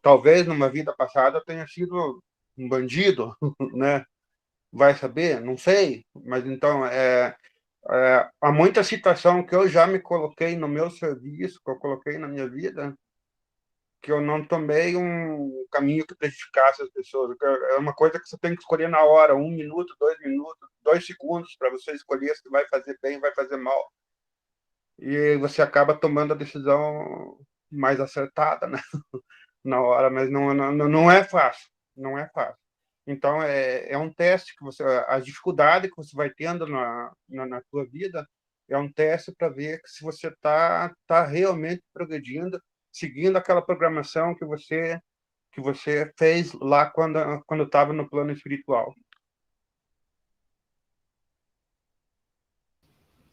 talvez numa vida passada eu tenha sido um bandido, né? Vai saber? Não sei. Mas então, há muita situação que eu já me coloquei no meu serviço, que eu coloquei na minha vida, que eu não tomei um caminho que prejudicasse as pessoas. É uma coisa que você tem que escolher na hora, 1 minuto, 2 minutos, 2 segundos, para você escolher se vai fazer bem, vai fazer mal. E você acaba tomando a decisão mais acertada, né? Na hora, mas não é fácil, não é fácil. Então, é um teste que a dificuldade que você vai tendo na tua vida é um teste para ver se você tá realmente progredindo, seguindo aquela programação que você fez lá quando estava no plano espiritual.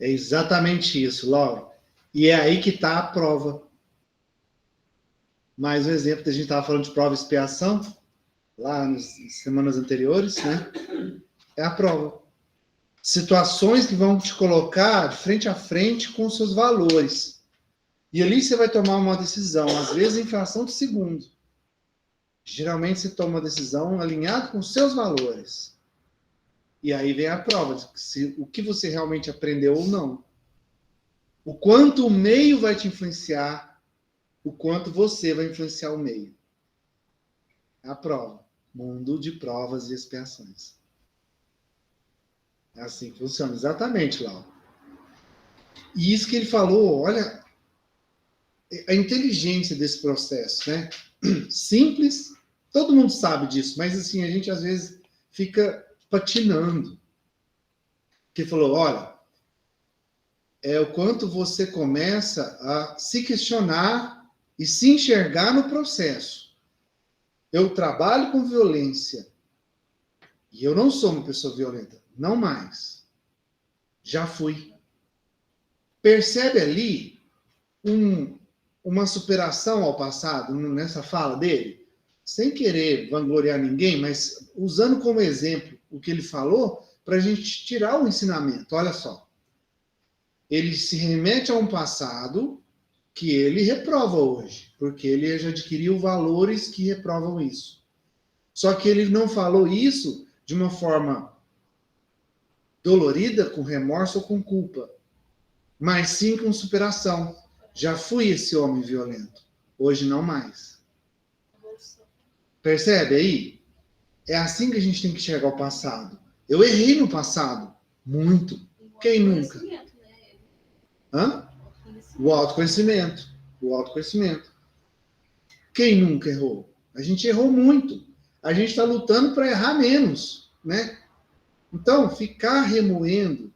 É exatamente isso, Lauro. E é aí que está a prova. Mais um exemplo que a gente estava falando de prova e expiação, lá nas semanas anteriores, né? É a prova. Situações que vão te colocar de frente a frente com os seus valores. E ali você vai tomar uma decisão, às vezes em fração de segundo. Geralmente você toma uma decisão alinhada com os seus valores. E aí vem a prova de o que você realmente aprendeu ou não. O quanto o meio vai te influenciar, o quanto você vai influenciar o meio. É a prova. Mundo de provas e expiações. É assim que funciona. Exatamente, Laura. E isso que ele falou, olha, a inteligência desse processo, né? Simples, todo mundo sabe disso, mas assim, a gente às vezes fica patinando. Que falou, olha, é o quanto você começa a se questionar e se enxergar no processo. Eu trabalho com violência e eu não sou uma pessoa violenta, não mais. Já fui. Percebe ali uma superação ao passado nessa fala dele? Sem querer vangloriar ninguém, mas usando como exemplo o que ele falou para a gente tirar o ensinamento. Olha só. Ele se remete a um passado que ele reprova hoje, porque ele já adquiriu valores que reprovam isso. Só que ele não falou isso de uma forma dolorida, com remorso ou com culpa, mas sim com superação. Já fui esse homem violento, hoje não mais. Percebe aí? É assim que a gente tem que enxergar o passado. Eu errei no passado, muito. Quem nunca? Hã? O autoconhecimento. O autoconhecimento. Quem nunca errou? A gente errou muito. A gente está lutando para errar menos, né? Então, ficar remoendo,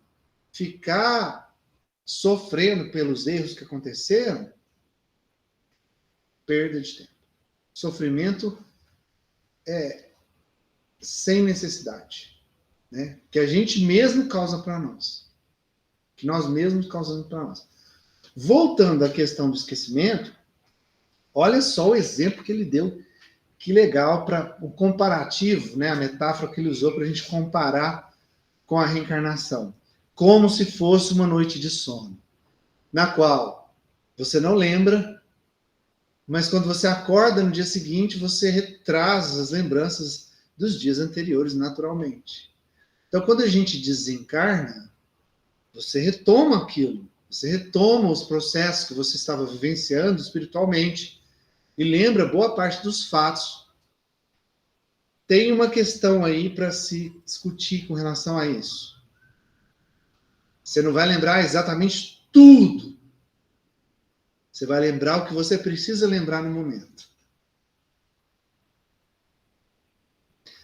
ficar sofrendo pelos erros que aconteceram, perda de tempo. Sofrimento é sem necessidade, né? Que a gente mesmo causa para nós. Que nós mesmos causamos para nós. Voltando à questão do esquecimento, olha só o exemplo que ele deu. Que legal para o comparativo, né? A metáfora que ele usou para a gente comparar com a reencarnação. Como se fosse uma noite de sono, na qual você não lembra, mas quando você acorda no dia seguinte, você retraz as lembranças dos dias anteriores naturalmente. Então, quando a gente desencarna, você retoma aquilo, você retoma os processos que você estava vivenciando espiritualmente e lembra boa parte dos fatos. tem uma questão aí para se discutir com relação a isso. Você não vai lembrar exatamente tudo. Você vai lembrar o que você precisa lembrar no momento.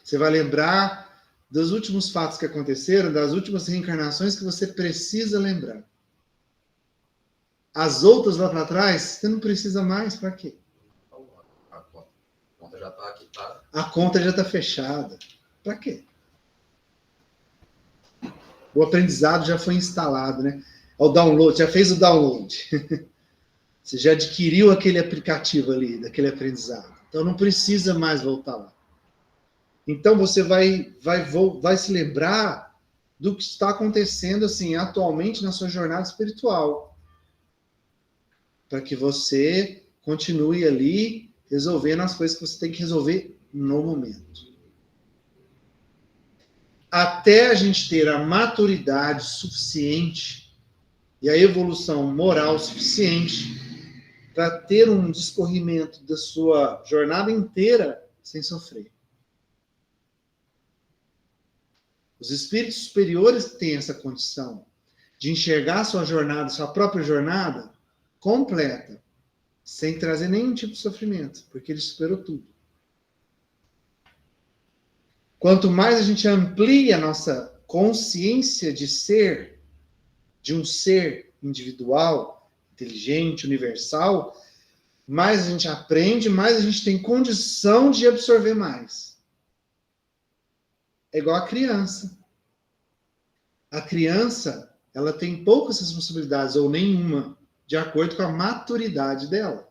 Você vai lembrar dos últimos fatos que aconteceram, das últimas reencarnações que você precisa lembrar. As outras lá para trás, você não precisa mais, para quê? A conta já está quitada. A conta já está fechada. Para quê? O aprendizado já foi instalado, né? O download, já fez o download. Você já adquiriu aquele aplicativo ali, daquele aprendizado. Então não precisa mais voltar lá. Então você vai se lembrar do que está acontecendo assim atualmente na sua jornada espiritual, para que você continue ali resolvendo as coisas que você tem que resolver no momento. Até a gente ter a maturidade suficiente e a evolução moral suficiente para ter um discorrimento da sua jornada inteira sem sofrer. Os espíritos superiores têm essa condição de enxergar a sua jornada, sua própria jornada, completa, sem trazer nenhum tipo de sofrimento, porque ele superou tudo. Quanto mais a gente amplia a nossa consciência de ser, de um ser individual, inteligente, universal, mais a gente aprende, mais a gente tem condição de absorver mais. É igual a criança. A criança, ela tem poucas responsabilidades, ou nenhuma, de acordo com a maturidade dela.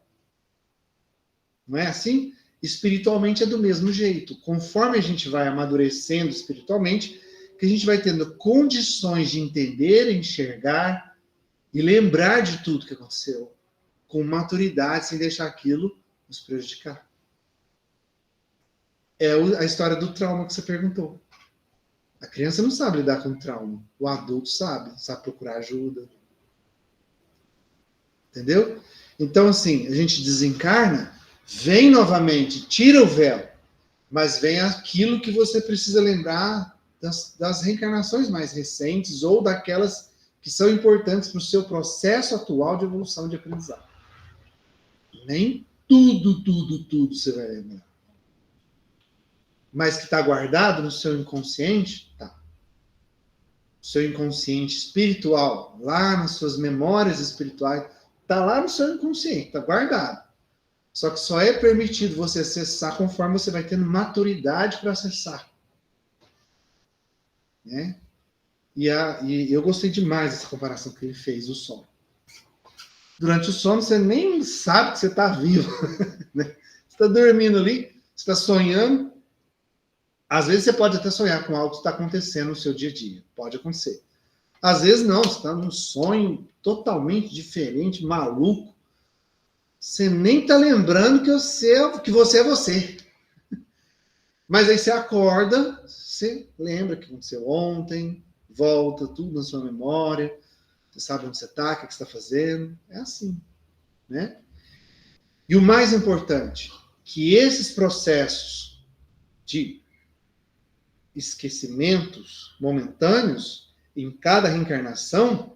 Não é assim? Espiritualmente é do mesmo jeito. Conforme a gente vai amadurecendo espiritualmente, que a gente vai tendo condições de entender, enxergar e lembrar de tudo que aconteceu, com maturidade, sem deixar aquilo nos prejudicar. É a história do trauma que você perguntou. A criança não sabe lidar com trauma. O adulto sabe procurar ajuda. Entendeu? Então, assim, a gente desencarna, vem novamente, tira o véu, mas vem aquilo que você precisa lembrar das reencarnações mais recentes ou daquelas que são importantes para o seu processo atual de evolução de aprendizado. Nem tudo você vai lembrar. Mas que está guardado no seu inconsciente, tá. O seu inconsciente espiritual, lá nas suas memórias espirituais, está lá no seu inconsciente, está guardado. Só que só é permitido você acessar conforme você vai tendo maturidade para acessar. Né? E eu gostei demais dessa comparação que ele fez, o sono. Durante o sono, você nem sabe que você está vivo. Né? Você está dormindo ali, você está sonhando. Às vezes você pode até sonhar com algo que está acontecendo no seu dia a dia. Pode acontecer. Às vezes não, você está num sonho totalmente diferente, maluco. Você nem está lembrando que você é você. Mas aí você acorda, você lembra o que aconteceu ontem, volta tudo na sua memória, você sabe onde você está, o que você está fazendo. É assim. Né? E o mais importante, que esses processos de esquecimentos momentâneos em cada reencarnação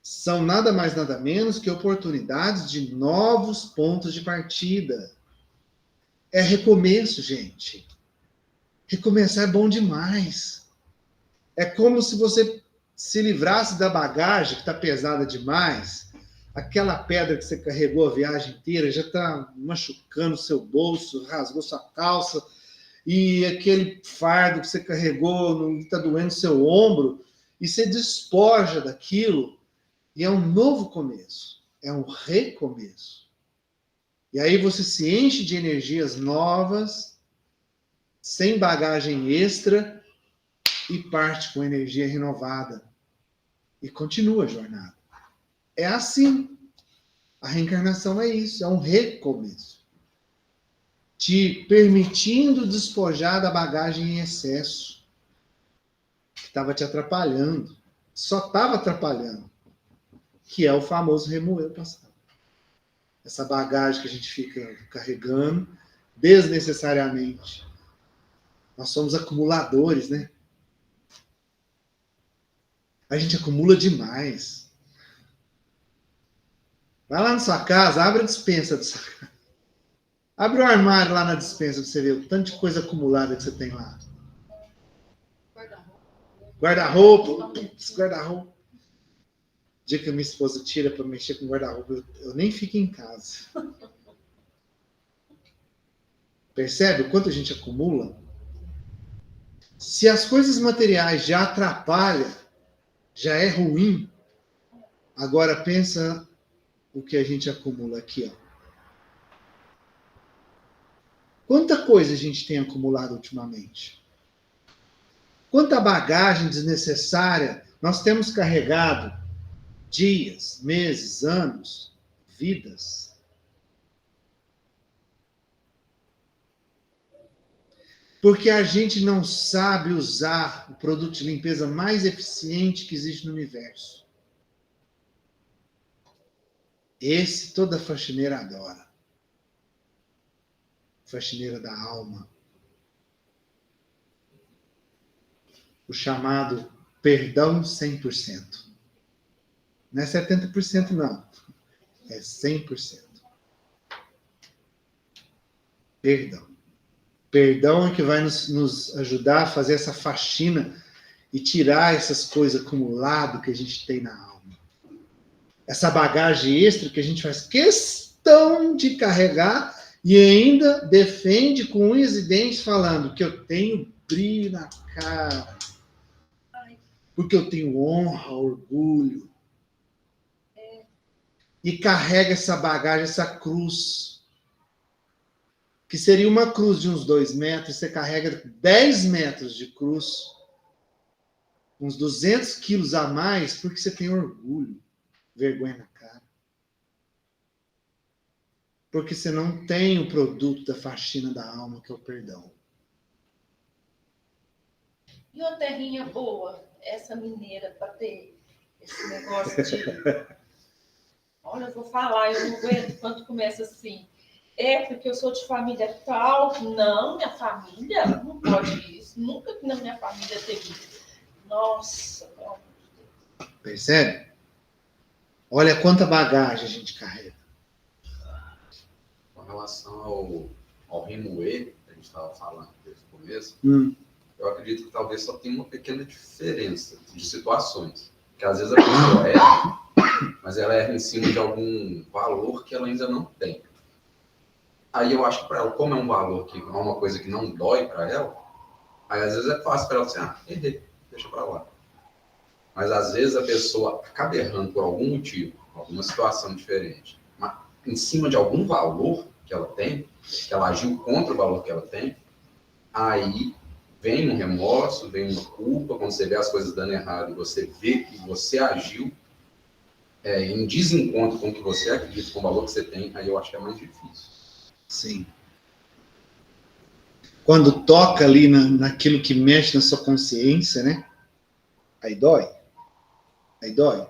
são nada mais nada menos que oportunidades de novos pontos de partida. É recomeço, gente. Recomeçar é bom demais. É como se você se livrasse da bagagem que está pesada demais, aquela pedra que você carregou a viagem inteira já está machucando o seu bolso, rasgou sua calça, e aquele fardo que você carregou está doendo seu ombro, e você despoja daquilo, e é um novo começo, é um recomeço. E aí você se enche de energias novas, sem bagagem extra, e parte com energia renovada. E continua a jornada. É assim. A reencarnação é isso, é um recomeço. Te permitindo despojar da bagagem em excesso, que estava te atrapalhando. Só estava atrapalhando. Que é o famoso remoer o passado. Essa bagagem que a gente fica carregando desnecessariamente. Nós somos acumuladores, né? A gente acumula demais. Vai lá na sua casa, abre a despensa da sua casa. Abre o armário lá na despensa pra você ver o tanto de coisa acumulada que você tem lá. Guarda-roupa. Guarda-roupa. O dia que a minha esposa tira para mexer com guarda-roupa, eu nem fico em casa. Percebe o quanto a gente acumula? Se as coisas materiais já atrapalham, já é ruim, agora pensa o que a gente acumula aqui, ó. Quanta coisa a gente tem acumulado ultimamente? Quanta bagagem desnecessária nós temos carregado dias, meses, anos, vidas. Porque a gente não sabe usar o produto de limpeza mais eficiente que existe no universo. Esse toda faxineira adora. Faxineira da alma. O chamado perdão 100%. Não é 70% não. É 100%. Perdão. Perdão é que vai nos ajudar a fazer essa faxina e tirar essas coisas acumuladas que a gente tem na alma. Essa bagagem extra que a gente faz questão de carregar e ainda defende com unhas e dentes falando que eu tenho brilho na cara. Porque eu tenho honra, orgulho. E carrega essa bagagem, essa cruz. Que seria uma cruz de uns 2 metros, você carrega 10 metros de cruz. Uns 200 quilos a mais, porque você tem orgulho, vergonha na cara. Porque você não tem o produto da faxina da alma, que é o perdão. E uma terrinha boa, essa mineira, para ter esse negócio de... Olha, eu vou falar, eu não aguento quando começa assim. É porque eu sou de família tal. Não, minha família não pode isso. Nunca que na minha família teve isso. Nossa, pelo amor de Deus. Percebe? Olha quanta bagagem a gente carrega. Com relação ao remoer, que a gente estava falando desde o começo, eu acredito que talvez só tenha uma pequena diferença de situações. Que às vezes a pessoa erra, mas ela erra em cima de algum valor que ela ainda não tem. Aí eu acho que para ela, como é um valor que é uma coisa que não dói para ela, aí às vezes é fácil para ela assim, errei, deixa para lá. Mas às vezes a pessoa acaba errando por algum motivo, alguma situação diferente, mas em cima de algum valor que ela tem, que ela agiu contra o valor que ela tem, aí vem um remorso, vem uma culpa, quando você vê as coisas dando errado e você vê que você agiu em desencontro com o que você acredita, com o valor que você tem, aí eu acho que é mais difícil. Sim. Quando toca ali naquilo que mexe na sua consciência, né? Aí dói. Aí dói.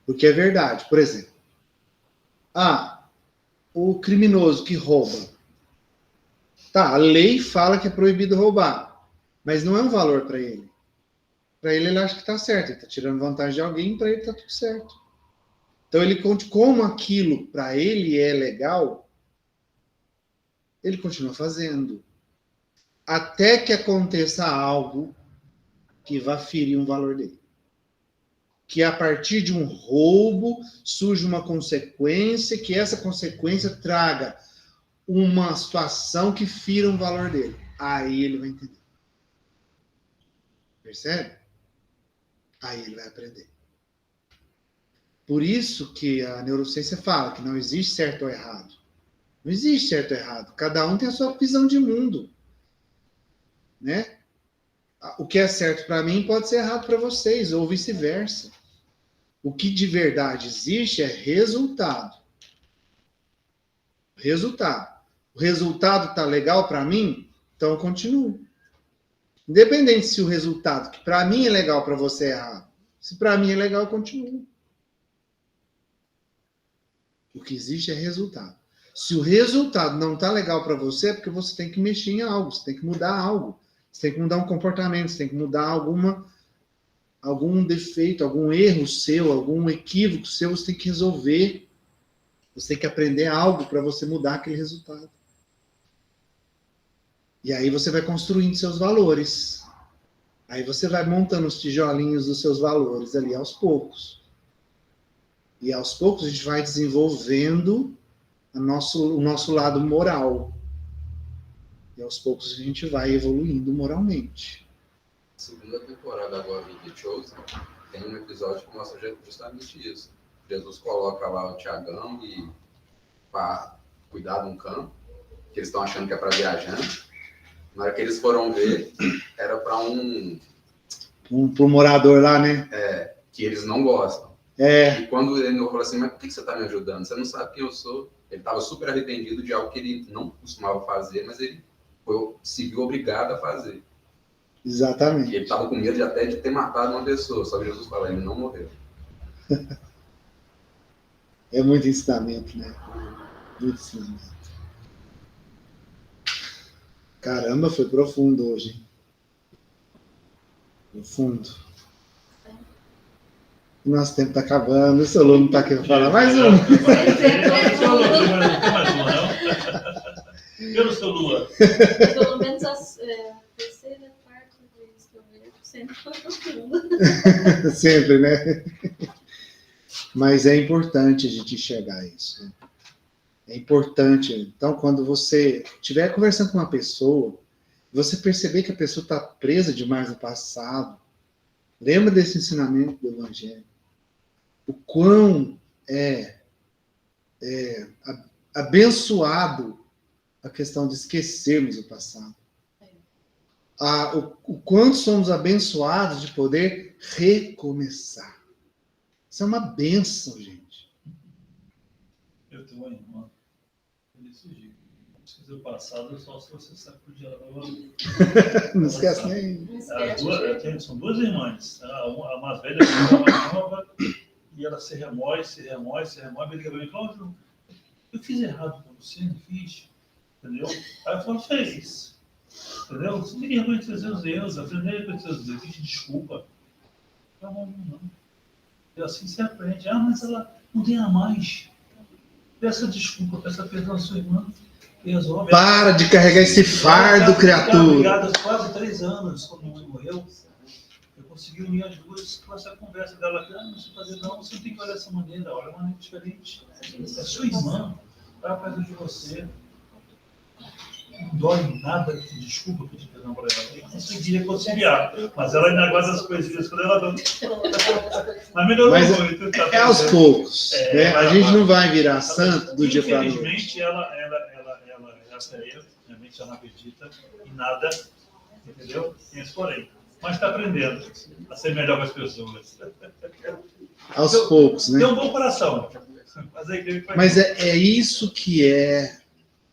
Porque é verdade. Por exemplo, o criminoso que rouba. Tá, a lei fala que é proibido roubar, mas não é um valor para ele. Para ele acha que está certo. Ele está tirando vantagem de alguém, para ele está tudo certo. Então, ele como aquilo para ele é legal, ele continua fazendo. Até que aconteça algo que vá ferir um valor dele. Que a partir de um roubo surge uma consequência, que essa consequência traga uma situação que fira um valor dele. Aí ele vai entender. Percebe? Aí ele vai aprender. Por isso que a neurociência fala que não existe certo ou errado. Não existe certo ou errado. Cada um tem a sua visão de mundo. Né? O que é certo para mim pode ser errado para vocês, ou vice-versa. O que de verdade existe é resultado. Resultado. O resultado está legal para mim, então eu continuo. Independente se o resultado que para mim é legal, para você é errado. Se para mim é legal, eu continuo. O que existe é resultado. Se o resultado não está legal para você, é porque você tem que mexer em algo, você tem que mudar algo, você tem que mudar um comportamento, você tem que mudar algum defeito, algum erro seu, algum equívoco seu, você tem que resolver. Você tem que aprender algo para você mudar aquele resultado. E aí você vai construindo seus valores. Aí você vai montando os tijolinhos dos seus valores ali aos poucos. E aos poucos a gente vai desenvolvendo o nosso lado moral. E aos poucos a gente vai evoluindo moralmente. Segunda temporada agora de The Chosen, tem um episódio que mostra justamente isso. Jesus coloca lá o Tiagão para cuidar de um campo, que eles estão achando que é para viajante. Na hora que eles foram ver, era para Pro morador lá, né? Que eles não gostam. E quando ele falou assim, mas por que você está me ajudando? Você não sabe quem eu sou. Ele estava super arrependido de algo que ele não costumava fazer, mas ele se viu obrigado a fazer. Exatamente. E ele estava com medo até de ter matado uma pessoa, só que Jesus falou, ele não morreu. É muito ensinamento, né? Muito ensinamento. Caramba, foi profundo hoje, hein? Profundo. Nosso tempo está acabando, o seu aluno está querendo falar mais um. Pelo seu Lua. Pelo menos a terceira, quarta vez que eu vejo, sempre foi profunda. Sempre, né? Mas é importante a gente enxergar isso, né? É importante. Então, quando você estiver conversando com uma pessoa, você perceber que a pessoa está presa demais no passado, lembra desse ensinamento do Evangelho. O quão abençoado a questão de esquecermos o passado. O quanto somos abençoados de poder recomeçar. Isso é uma bênção, gente. Eu tenho uma irmã. Desse jeito. Esquecer o passado só se você sacudir ela. Não esquece nem. São duas irmãs. A mais velha é a mais nova. E ela se remói, me liga pra mim e fala, eu fiz errado com você, não fiz. Entendeu? Aí eu falo, fez. Entendeu? Você tem que reconhecer seus erros, aprender a reconhecer seus erros, pedir desculpa. Não. E assim você aprende. Mas ela não tem a mais. Peça desculpa, peça perdão à sua irmã. Resolve. Para de carregar esse fardo, criatura. Obrigado, quase 3 anos, quando minha mãe morreu. Eu consegui unir as duas com essa conversa dela. Não sei fazer, não, você não tem que olhar dessa maneira, olha de uma maneira diferente. É sua irmã, vai perto de você. Não dói nada, desculpa pedir perdão para ela. Eu consegui reconciliar, mas ela ainda guarda as coisinhas quando ela não. Mas melhorou muito. É aos poucos. Né? A gente não vai virar santo do dia para a noite. Infelizmente, essa é eu, minha mente já não acredita em nada, entendeu? Tem esse porém. Mas está aprendendo a ser melhor com as pessoas. Aos poucos, né? Tem um bom coração. Mas é isso que é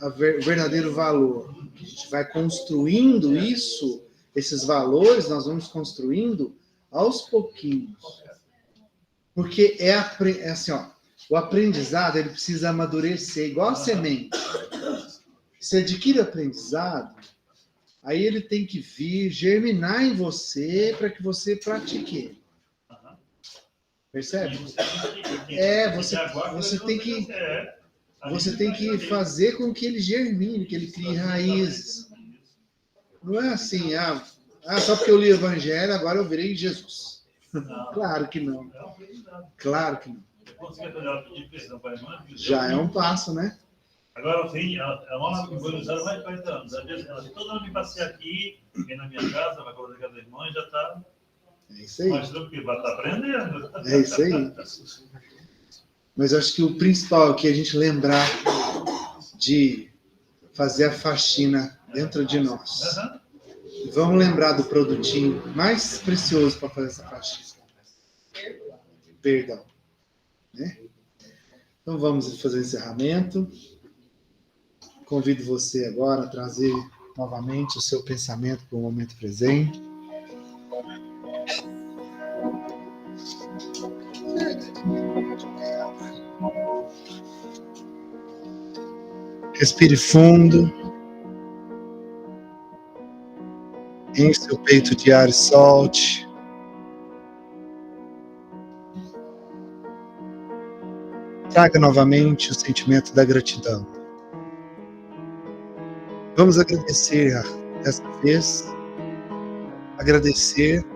o verdadeiro valor. A gente vai construindo isso, esses valores, nós vamos construindo aos pouquinhos. Porque é assim, ó, o aprendizado, ele precisa amadurecer, igual a semente. Você adquire aprendizado, aí ele tem que vir, germinar em você, para que você pratique ele. Percebe? Você tem que fazer com que ele germine, que ele crie raízes. Não é assim, só porque eu li o Evangelho, agora eu virei Jesus. Claro que não. Claro que não. Já é um passo, né? Agora, sim, ela mora em Buenos Aires mais de 40 anos. Às vezes, ela toda ano me passeia aqui, vem na minha casa, vai para a casa da irmã e já está. É isso aí. Mais tranquilo, vai estar aprendendo. É isso aí. Mas eu acho que o principal é que a gente lembrar de fazer a faxina dentro de nós. E vamos lembrar do produtinho mais precioso para fazer essa faxina. Perdão. Né? Então vamos fazer o encerramento. Convido você agora a trazer novamente o seu pensamento para o momento presente. Respire fundo. Enche seu peito de ar e solte. Traga novamente o sentimento da gratidão. Vamos agradecer dessa vez. Agradecer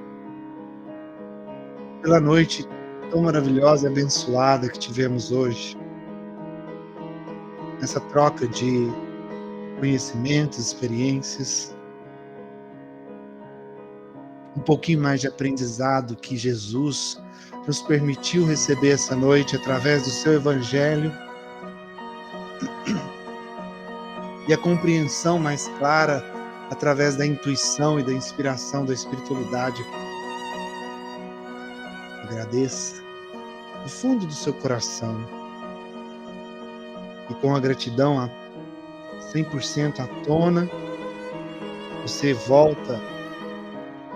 pela noite tão maravilhosa e abençoada que tivemos hoje. Essa troca de conhecimentos, experiências. Um pouquinho mais de aprendizado que Jesus nos permitiu receber essa noite através do seu Evangelho e a compreensão mais clara através da intuição e da inspiração da espiritualidade. Agradeça do fundo do seu coração e com a gratidão a 100% à tona, você volta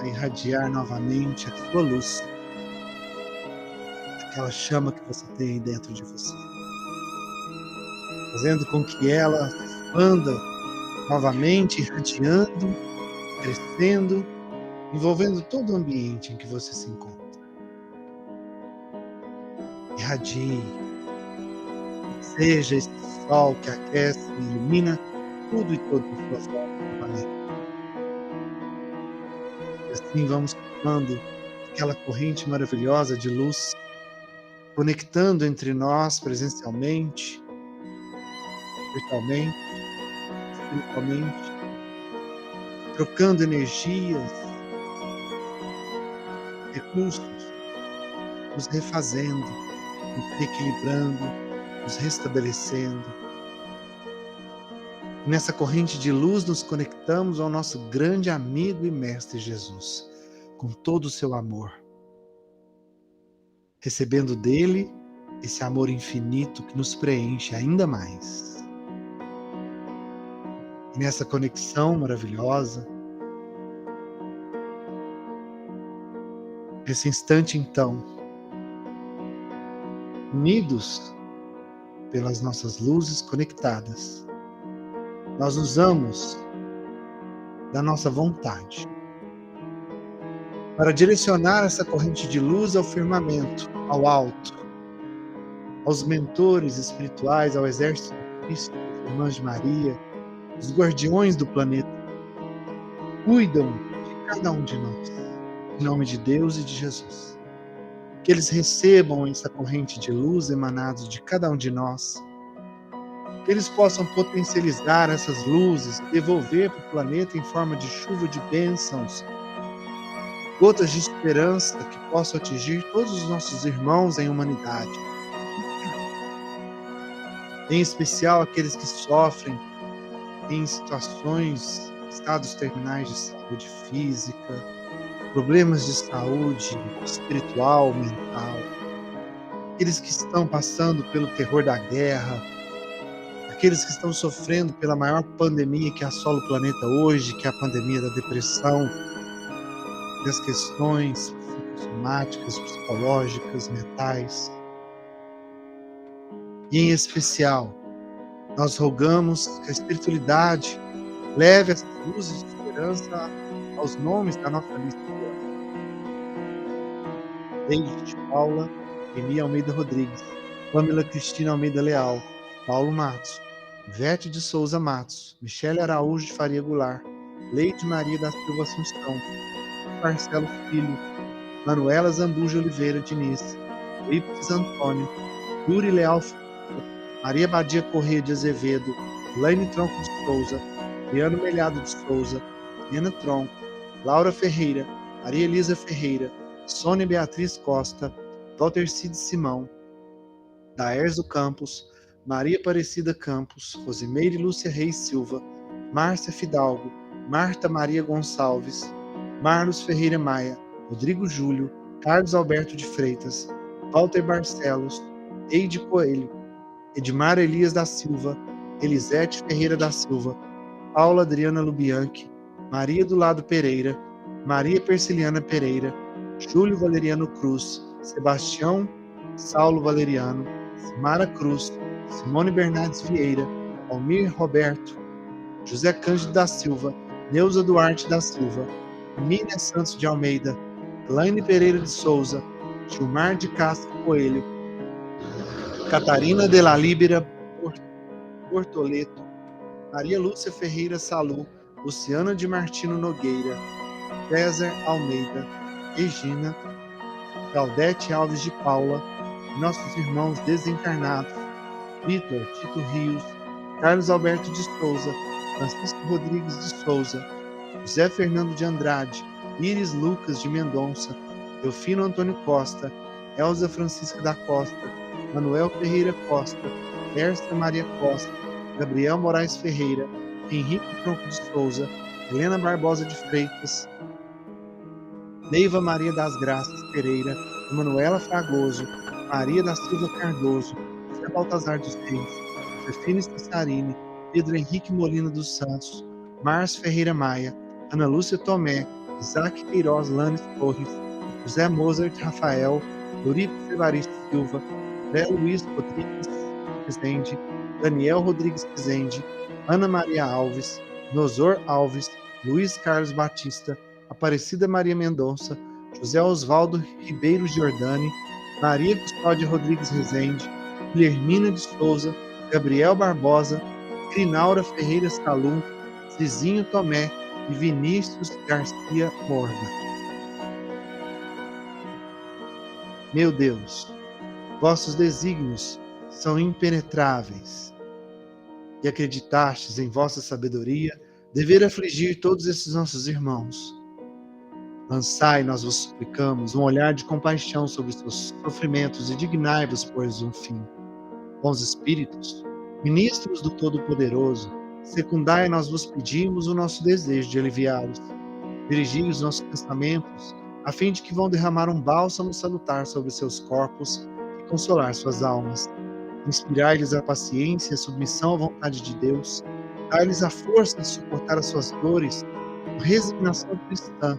a irradiar novamente a sua luz, aquela chama que você tem aí dentro de você, fazendo com que ela se expanda novamente, irradiando, crescendo, envolvendo todo o ambiente em que você se encontra. Irradie, seja esse sol que aquece e ilumina tudo e todas as suas voltas do planeta. E assim vamos formando aquela corrente maravilhosa de luz, conectando entre nós presencialmente, virtualmente, espiritualmente, trocando energias, recursos, nos refazendo, nos reequilibrando, nos restabelecendo. E nessa corrente de luz nos conectamos ao nosso grande amigo e mestre Jesus, com todo o seu amor, recebendo dele esse amor infinito que nos preenche ainda mais. E nessa conexão maravilhosa, nesse instante então, unidos pelas nossas luzes conectadas, nós usamos da nossa vontade para direcionar essa corrente de luz ao firmamento, ao alto, aos mentores espirituais, ao exército de Cristo, às irmãs de Maria, os guardiões do planeta, cuidam de cada um de nós, em nome de Deus e de Jesus. Que eles recebam essa corrente de luz emanada de cada um de nós, que eles possam potencializar essas luzes, devolver para o planeta em forma de chuva de bênçãos, gotas de esperança que possam atingir todos os nossos irmãos em humanidade. Em especial aqueles que sofrem em situações, estados terminais de saúde física, problemas de saúde espiritual, mental, aqueles que estão passando pelo terror da guerra, aqueles que estão sofrendo pela maior pandemia que assola o planeta hoje, que é a pandemia da depressão, das questões psicossomáticas, psicológicas, mentais. E em especial, nós rogamos que a espiritualidade leve essas luzes de esperança aos nomes da nossa lista de hoje. Deide Paula Eni Almeida Rodrigues, Pamela Cristina Almeida Leal, Paulo Matos, Ivete de Souza Matos, Michele Araújo de Faria Goulart, Leide Maria da Silva Assunção, Marcelo Filho, Manuela Zambuja Oliveira Diniz, Eurípides Antônio, Yuri Leal Filho, Maria Badia Corrêa de Azevedo, Laine Tronco de Souza, Adriano Melhado de Souza, Helena Tronco, Laura Ferreira, Maria Elisa Ferreira, Sônia Beatriz Costa, Walter Cid Simão, Daerzo Campos, Maria Aparecida Campos, Rosimeire Lúcia Reis Silva, Márcia Fidalgo, Marta Maria Gonçalves, Marlos Ferreira Maia, Rodrigo Júlio, Carlos Alberto de Freitas, Walter Barcelos, Eide Coelho, Edmar Elias da Silva, Elisete Ferreira da Silva, Paula Adriana Lubianchi, Maria do Lado Pereira, Maria Persiliana Pereira, Júlio Valeriano Cruz, Sebastião Saulo Valeriano, Simara Cruz, Simone Bernardes Vieira, Almir Roberto, José Cândido da Silva, Neuza Duarte da Silva, Emília Santos de Almeida, Elaine Pereira de Souza, Gilmar de Castro Coelho, Catarina de la Líbera Bortoleto, Maria Lúcia Ferreira Salu, Luciana de Martino Nogueira, César Almeida, Regina, Claudete Alves de Paula, nossos irmãos desencarnados, Vitor Tito Rios, Carlos Alberto de Souza, Francisco Rodrigues de Souza, José Fernando de Andrade, Iris Lucas de Mendonça, Delfino Antônio Costa, Elza Francisca da Costa, Manuel Ferreira Costa, Ércia Maria Costa, Gabriel Moraes Ferreira, Henrique Tronco de Souza, Helena Barbosa de Freitas, Neiva Maria das Graças Pereira, Emanuela Fragoso, Maria da Silva Cardoso, José Baltazar dos Reis, Josefina Stassarine, Pedro Henrique Molina dos Santos, Márcio Ferreira Maia, Ana Lúcia Tomé, Isaac Queiroz Lanes Torres, José Mozart Rafael, Euripides Evaristo Silva, Zé Luiz Rodrigues Rezende, Daniel Rodrigues Rezende, Ana Maria Alves, Nosor Alves, Luiz Carlos Batista, Aparecida Maria Mendonça, José Osvaldo Ribeiro Giordani, Maria Custódia Rodrigues Rezende, Guilhermina de Souza, Gabriel Barbosa, Grinaura Ferreira Salum, Cizinho Tomé e Vinícius Garcia Morga. Meu Deus, vossos desígnios são impenetráveis, e acreditastes em vossa sabedoria dever afligir todos esses nossos irmãos. Lançai, nós vos suplicamos, um olhar de compaixão sobre os seus sofrimentos e dignai-vos, pois, um fim. Bons espíritos, ministros do Todo-Poderoso, secundai, nós vos pedimos, o nosso desejo de aliviá-los. Dirigi os nossos pensamentos, a fim de que vão derramar um bálsamo salutar sobre seus corpos e consolar suas almas. Inspirai-lhes a paciência e a submissão à vontade de Deus. Dai-lhes a força de suportar as suas dores com resignação cristã,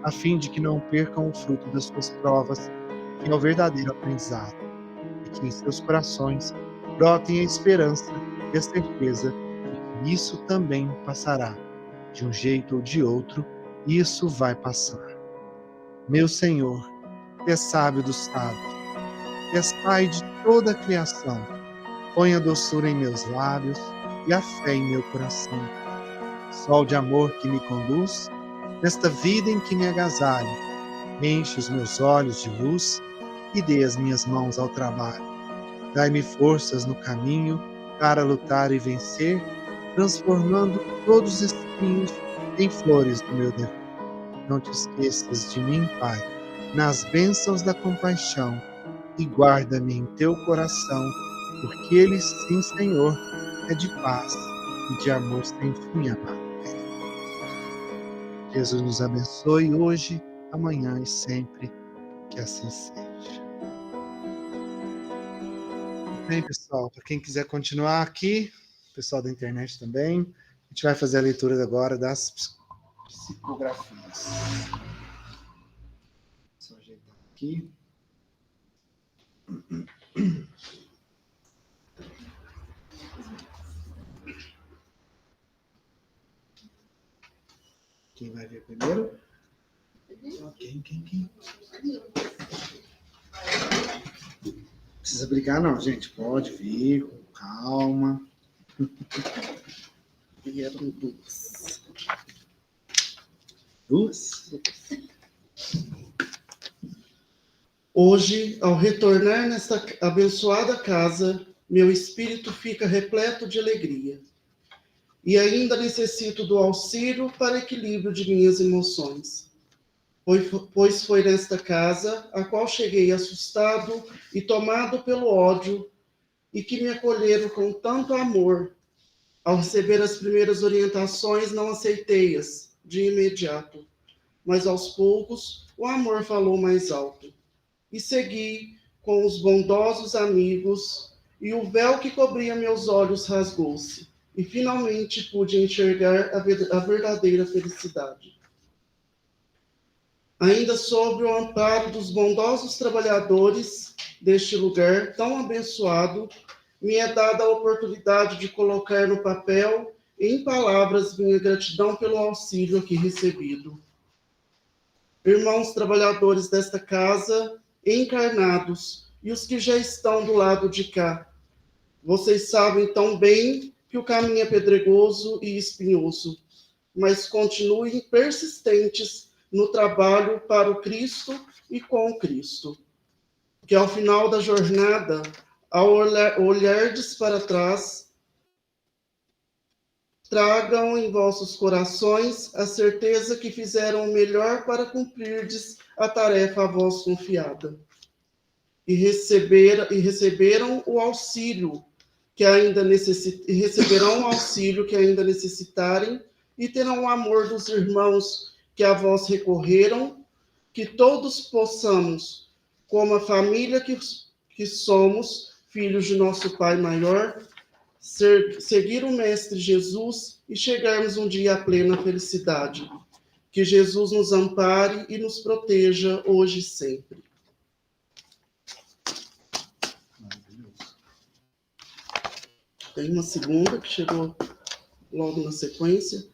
a fim de que não percam o fruto das suas provas, que é o verdadeiro aprendizado, e que em seus corações brotem a esperança e a certeza de que isso também passará. De um jeito ou de outro, isso vai passar. Meu Senhor, que é sábio dos sábios, que és Pai de toda a criação, põe a doçura em meus lábios e a fé em meu coração. Sol de amor que me conduz, nesta vida em que me agasalho, enche os meus olhos de luz e dê as minhas mãos ao trabalho. Dai-me forças no caminho para lutar e vencer, transformando todos os espinhos em flores do meu dever. Não te esqueças de mim, Pai, nas bênçãos da compaixão, e guarda-me em teu coração, porque ele, sim, Senhor, é de paz e de amor sem fim, amado. Jesus nos abençoe hoje, amanhã e sempre, que assim seja. Bem, pessoal, para quem quiser continuar aqui, pessoal da internet também, a gente vai fazer a leitura agora das psicografias. Só ajeitar aqui. Quem vai ver primeiro? Quem? Não precisa brigar não, gente. Pode vir com calma. Vieram duas. Duas? Hoje, ao retornar nesta abençoada casa, meu espírito fica repleto de alegria. E ainda necessito do auxílio para equilíbrio de minhas emoções. Pois foi nesta casa a qual cheguei assustado e tomado pelo ódio, e que me acolheram com tanto amor. Ao receber as primeiras orientações, não aceitei-as de imediato, mas aos poucos o amor falou mais alto. E segui com os bondosos amigos, e o véu que cobria meus olhos rasgou-se, e finalmente pude enxergar a verdadeira felicidade. Ainda sob o amparo dos bondosos trabalhadores deste lugar tão abençoado, me é dada a oportunidade de colocar no papel, em palavras, minha gratidão pelo auxílio aqui recebido. Irmãos trabalhadores desta casa, encarnados, e os que já estão do lado de cá, vocês sabem tão bem que o caminho é pedregoso e espinhoso, mas continuem persistentes no trabalho para o Cristo e com o Cristo. Que ao final da jornada, ao olhardes para trás, tragam em vossos corações a certeza que fizeram o melhor para cumprirdes a tarefa a vós confiada. E receberam o auxílio que ainda receberão o auxílio que ainda necessitarem e terão o amor dos irmãos que a vós recorreram, que todos possamos, como a família que somos, filhos de nosso Pai maior, seguir o Mestre Jesus e chegarmos um dia à plena felicidade. Que Jesus nos ampare e nos proteja hoje e sempre. Tem uma segunda que chegou logo na sequência.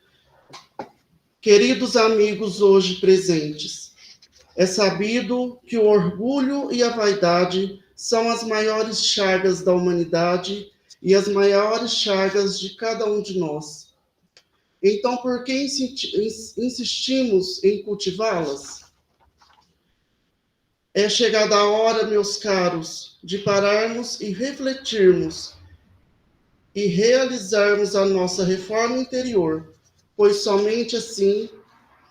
Queridos amigos hoje presentes, é sabido que o orgulho e a vaidade são as maiores chagas da humanidade e as maiores chagas de cada um de nós. Então, por que insistimos em cultivá-las? É chegada a hora, meus caros, de pararmos e refletirmos e realizarmos a nossa reforma interior, pois somente assim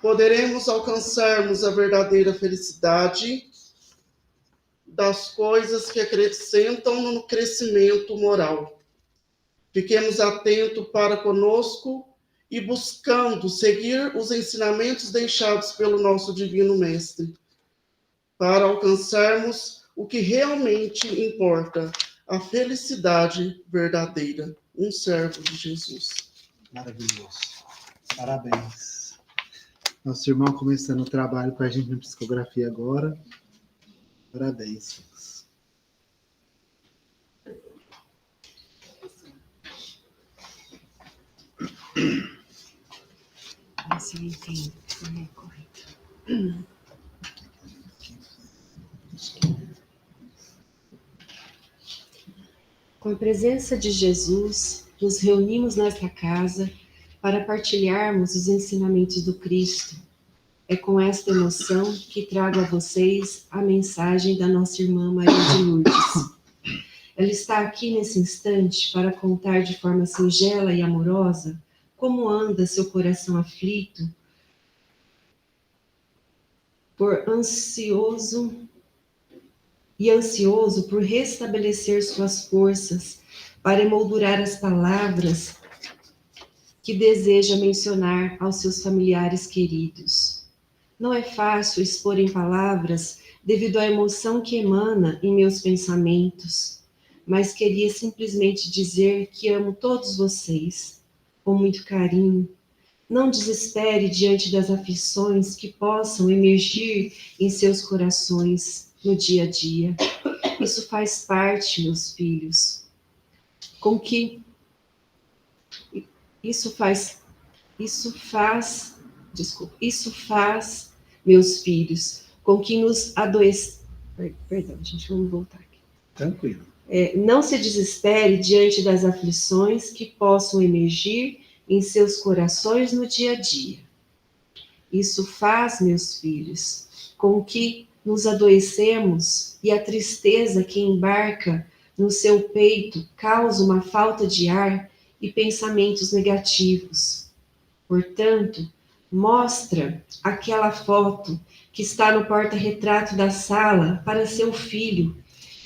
poderemos alcançarmos a verdadeira felicidade das coisas que acrescentam no crescimento moral. Fiquemos atentos para conosco e buscando seguir os ensinamentos deixados pelo nosso Divino Mestre, para alcançarmos o que realmente importa, a felicidade verdadeira. Um servo de Jesus. Maravilhoso. Parabéns. Nosso irmão começando o trabalho com a gente na psicografia agora. Parabéns. Assim, enfim, correto. Com a presença de Jesus, nos reunimos nesta casa para partilharmos os ensinamentos do Cristo. É com esta emoção que trago a vocês a mensagem da nossa irmã Maria de Lourdes. Ela está aqui nesse instante para contar de forma singela e amorosa como anda seu coração aflito, ansioso por restabelecer suas forças para emoldurar as palavras que deseja mencionar aos seus familiares queridos. Não é fácil expor em palavras devido à emoção que emana em meus pensamentos, mas queria simplesmente dizer que amo todos vocês, com muito carinho. Não desespere diante das aflições que possam emergir em seus corações no dia a dia. Isso faz parte, meus filhos. Isso faz, meus filhos, com que nos adoeçamos. Perdão, gente, vamos voltar aqui. Tranquilo. Não se desespere diante das aflições que possam emergir em seus corações no dia a dia. Isso faz, meus filhos, com que nos adoecemos e a tristeza que embarca no seu peito causa uma falta de ar e pensamentos negativos. Portanto, mostra aquela foto que está no porta-retrato da sala para seu filho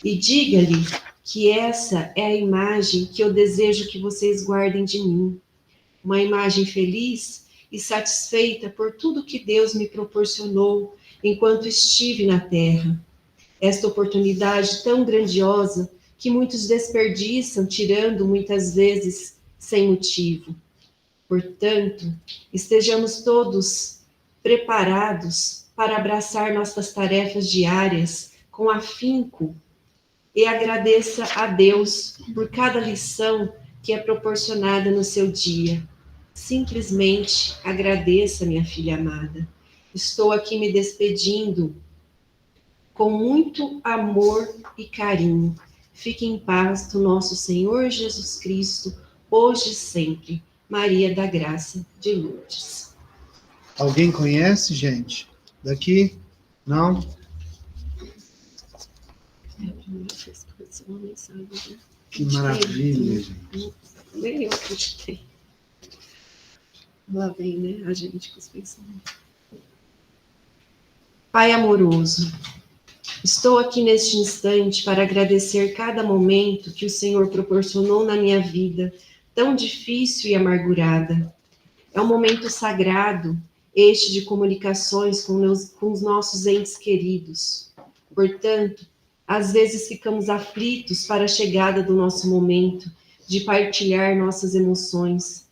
e diga-lhe que essa é a imagem que eu desejo que vocês guardem de mim. Uma imagem feliz e satisfeita por tudo que Deus me proporcionou enquanto estive na Terra. Esta oportunidade tão grandiosa que muitos desperdiçam, tirando muitas vezes sem motivo. Portanto, estejamos todos preparados para abraçar nossas tarefas diárias com afinco e agradeça a Deus por cada lição que é proporcionada no seu dia. Simplesmente agradeça, minha filha amada. Estou aqui me despedindo com muito amor e carinho. Fique em paz do nosso Senhor Jesus Cristo, hoje e sempre. Maria da Graça de Lourdes. Alguém conhece, gente? Daqui? Não? É a primeira vez que eu recebo uma mensagem. Né? Que maravilha, gente. Nem eu acreditei. Lá vem, né, a gente com os pensamentos. Pai amoroso, estou aqui neste instante para agradecer cada momento que o Senhor proporcionou na minha vida, tão difícil e amargurada. É um momento sagrado, este de comunicações com os nossos entes queridos. Portanto, às vezes ficamos aflitos para a chegada do nosso momento de partilhar nossas emoções.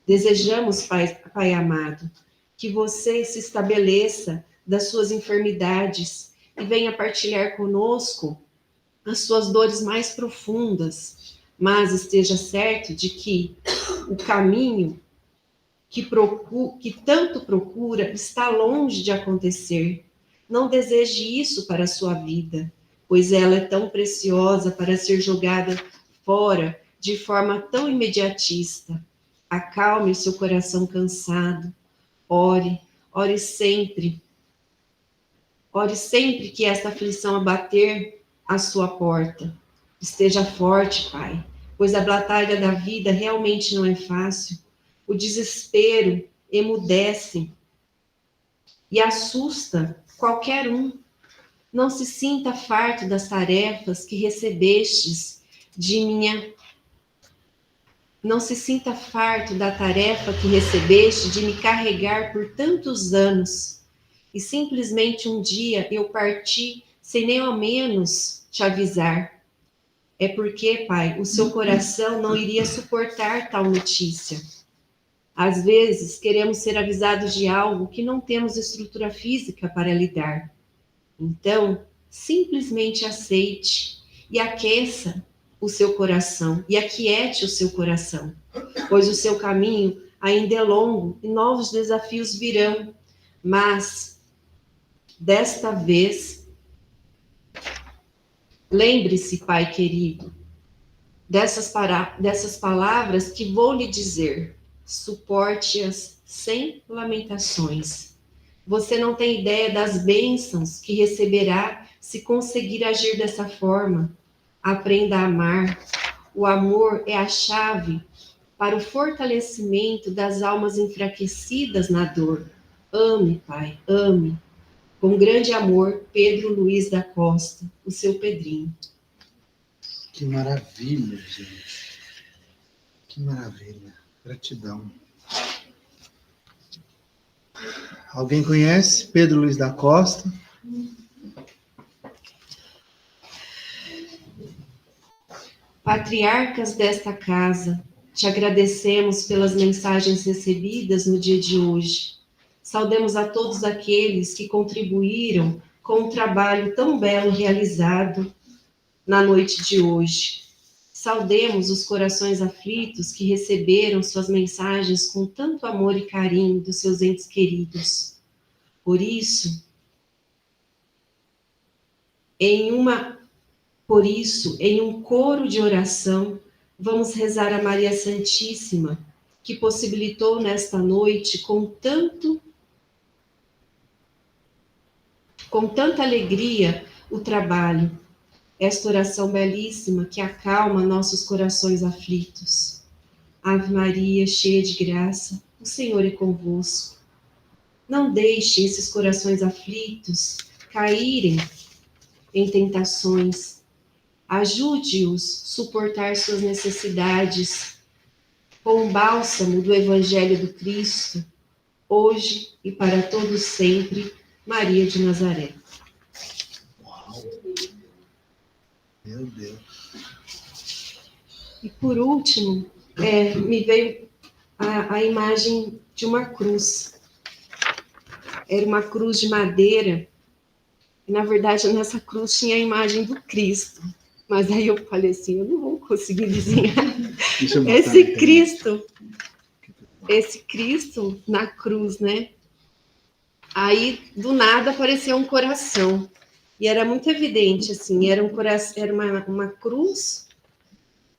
Desejamos, Pai amado, que você se estabeleça das suas enfermidades e venha partilhar conosco as suas dores mais profundas, mas esteja certo de que o caminho que tanto procura está longe de acontecer. Não deseje isso para a sua vida, pois ela é tão preciosa para ser jogada fora de forma tão imediatista. Acalme o seu coração cansado. Ore sempre. Ore sempre que esta aflição abater a sua porta. Esteja forte, Pai, pois a batalha da vida realmente não é fácil. O desespero emudece e assusta qualquer um. Não se sinta farto das tarefas que recebestes de minha... Não se sinta farto da tarefa que recebeste de me carregar por tantos anos. E simplesmente um dia eu parti sem nem ao menos te avisar. É porque, Pai, o seu coração não iria suportar tal notícia. Às vezes, queremos ser avisados de algo que não temos estrutura física para lidar. Então, simplesmente aceite e aqueça o seu coração e aquiete o seu coração, pois o seu caminho ainda é longo e novos desafios virão. Mas, desta vez, lembre-se, Pai querido, dessas palavras que vou lhe dizer. Suporte-as sem lamentações. Você não tem ideia das bênçãos que receberá se conseguir agir dessa forma. Aprenda a amar. O amor é a chave para o fortalecimento das almas enfraquecidas na dor. Ame, Pai, ame. Com grande amor, Pedro Luiz da Costa, o seu Pedrinho. Que maravilha, gente. Que maravilha. Gratidão. Alguém conhece Pedro Luiz da Costa? Patriarcas desta casa, te agradecemos pelas mensagens recebidas no dia de hoje. Saudemos a todos aqueles que contribuíram com o trabalho tão belo realizado na noite de hoje. Saudemos os corações aflitos que receberam suas mensagens com tanto amor e carinho dos seus entes queridos. Por isso, em um coro de oração, vamos rezar a Maria Santíssima, que possibilitou nesta noite com tanta alegria o trabalho. Esta oração belíssima que acalma nossos corações aflitos. Ave Maria, cheia de graça, o Senhor é convosco. Não deixe esses corações aflitos caírem em tentações. Ajude-os a suportar suas necessidades com o bálsamo do Evangelho do Cristo, hoje e para todos sempre. Maria de Nazaré. Uau! Meu Deus. E por último, me veio a imagem de uma cruz. Era uma cruz de madeira. E, na verdade, nessa cruz tinha a imagem do Cristo. Mas aí eu falei assim, eu não vou conseguir desenhar Deixa eu botar esse na internet. Cristo na cruz, né? Aí, do nada, apareceu um coração. E era muito evidente, assim, era um coração, era uma cruz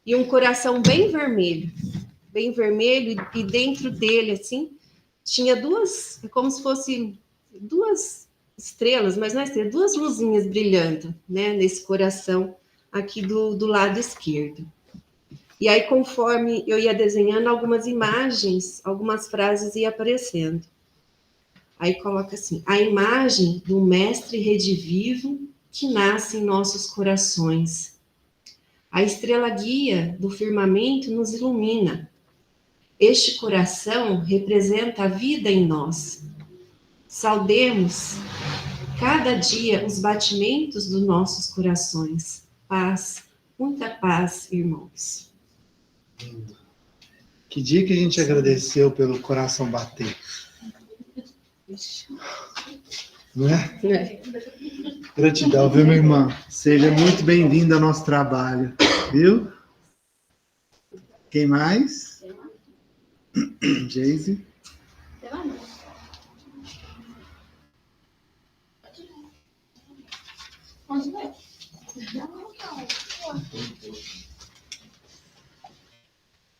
e um coração bem vermelho, e dentro dele, assim, tinha duas, como se fosse duas estrelas, mas não é estrela, duas luzinhas brilhando, né, nesse coração aqui do lado esquerdo. E aí, conforme eu ia desenhando algumas imagens, algumas frases iam aparecendo. Aí coloca assim, a imagem do mestre redivivo que nasce em nossos corações. A estrela guia do firmamento nos ilumina. Este coração representa a vida em nós. Saudemos cada dia os batimentos dos nossos corações. Paz, muita paz, irmãos. Que dia que a gente agradeceu pelo coração bater? Não é? É. Gratidão, viu, minha irmã? Seja muito bem-vinda ao nosso trabalho, viu? Quem mais? Geise?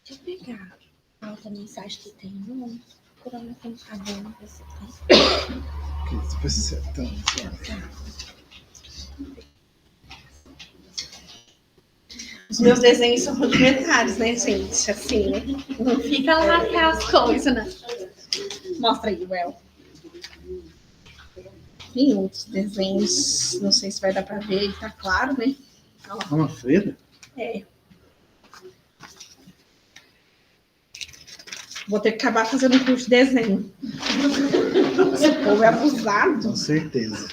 Deixa eu pegar a outra mensagem que tem no procurando com cabelo. Depois você tá. Os meus desenhos são rudimentares, né, gente? Assim, né? Não fica lá aquelas coisas, né? Mostra aí, Well. Tem outros desenhos, não sei se vai dar pra ver, ele tá claro, né? Olha lá. É uma freira? É. Vou ter que acabar fazendo um curso de desenho. Esse povo é abusado. Com certeza.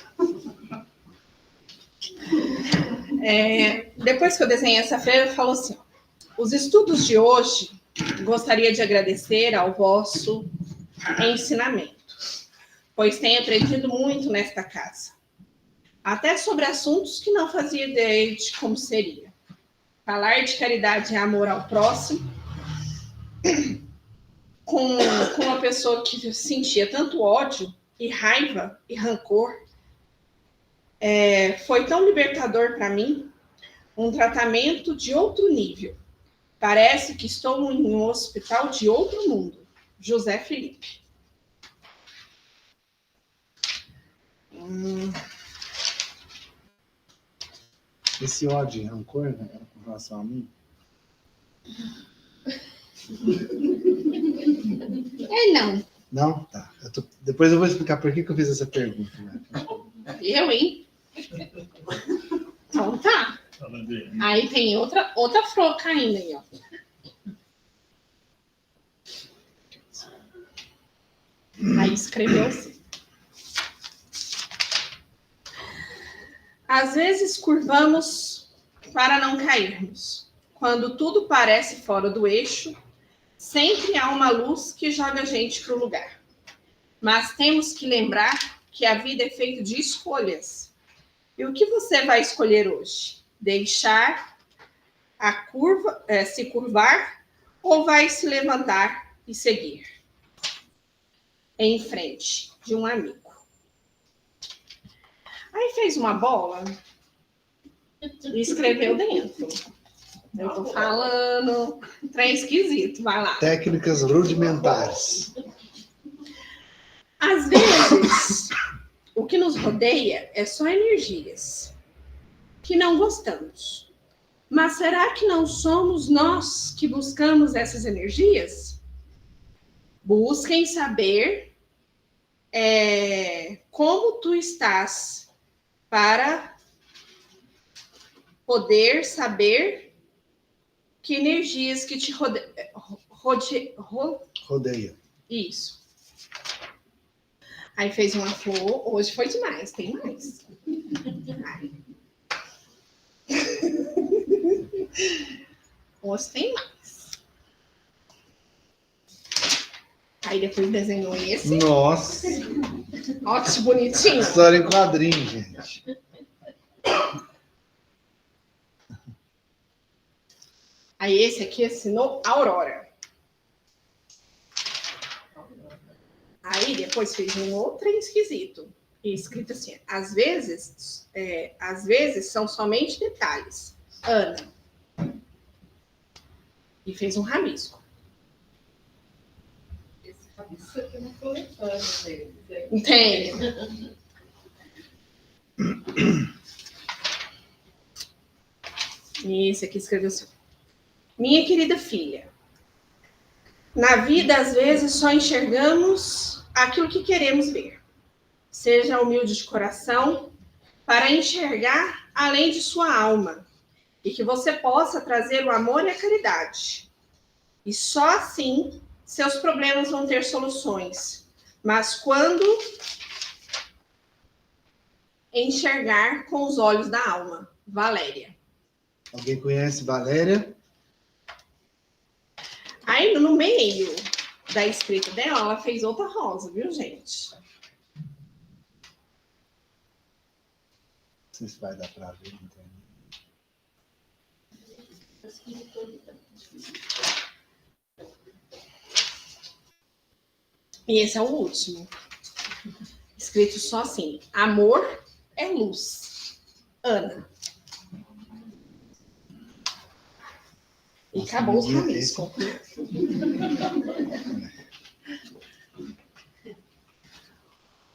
Depois que eu desenhei essa freira, eu falo assim, ó, os estudos de hoje, gostaria de agradecer ao vosso ensinamento, pois tenho aprendido muito nesta casa, até sobre assuntos que não fazia ideia de como seria. Falar de caridade e amor ao próximo, com uma pessoa que sentia tanto ódio e raiva e rancor, foi tão libertador para mim, um tratamento de outro nível. Parece que estou em um hospital de outro mundo. José Felipe. Esse ódio e rancor, né, com relação a mim? Não. Não? Tá. Depois eu vou explicar por que eu fiz essa pergunta. Né? Eu, hein? Então tá. Aí tem outra froca ainda aí, ó. Aí escreveu assim. Às vezes curvamos para não cairmos. Quando tudo parece fora do eixo, sempre há uma luz que joga a gente para o lugar. Mas temos que lembrar que a vida é feita de escolhas. E o que você vai escolher hoje? Deixar a curva, se curvar, ou vai se levantar e seguir? Em frente de um amigo. Aí fez uma bola e escreveu dentro. Eu tô falando, trem esquisito, vai lá. Técnicas rudimentares. Às vezes, o que nos rodeia é só energias que não gostamos. Mas será que não somos nós que buscamos essas energias? Busquem saber como tu estás para poder saber que energias que te Rodeia. Isso. Aí fez uma flor. Hoje foi demais. Tem mais. Hoje tem mais. Aí depois desenhou esse. Nossa. Ó, que bonitinho. História em quadrinho, gente. Aí esse aqui assinou Aurora. Aí depois fez um outro esquisito. E escrito assim, às vezes são somente detalhes. Ana. E fez um rabisco. Esse rabisco aqui não foi levando dele. Entende? E esse aqui escreveu assim. Minha querida filha, na vida, às vezes, só enxergamos aquilo que queremos ver. Seja humilde de coração para enxergar além de sua alma e que você possa trazer o amor e a caridade. E só assim seus problemas vão ter soluções. Mas quando enxergar com os olhos da alma. Valéria. Alguém conhece Valéria? Aí, no meio da escrita dela, ela fez outra rosa, viu, gente? Não sei se vai dar para ver, então. E esse é o último. Escrito só assim. Amor é luz. Ana. E Nossa, acabou os ninguém rabiscos.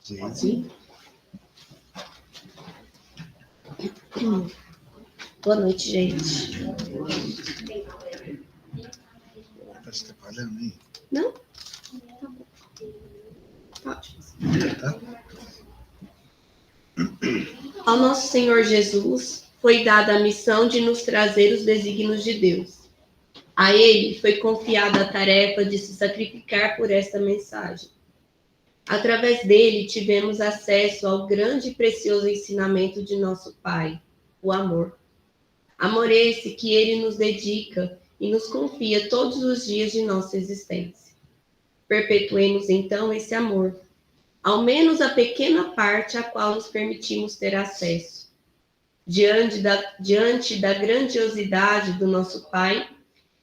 Gente, Boa noite, gente. tá te atrapalhando aí? Não? Pode. Tá? Ao nosso Senhor Jesus foi dada a missão de nos trazer os desígnios de Deus. A ele foi confiada a tarefa de se sacrificar por esta mensagem. Através dele tivemos acesso ao grande e precioso ensinamento de nosso Pai, o amor. Amor esse que ele nos dedica e nos confia todos os dias de nossa existência. Perpetuemos então esse amor, ao menos a pequena parte a qual nos permitimos ter acesso. Diante da grandiosidade do nosso Pai,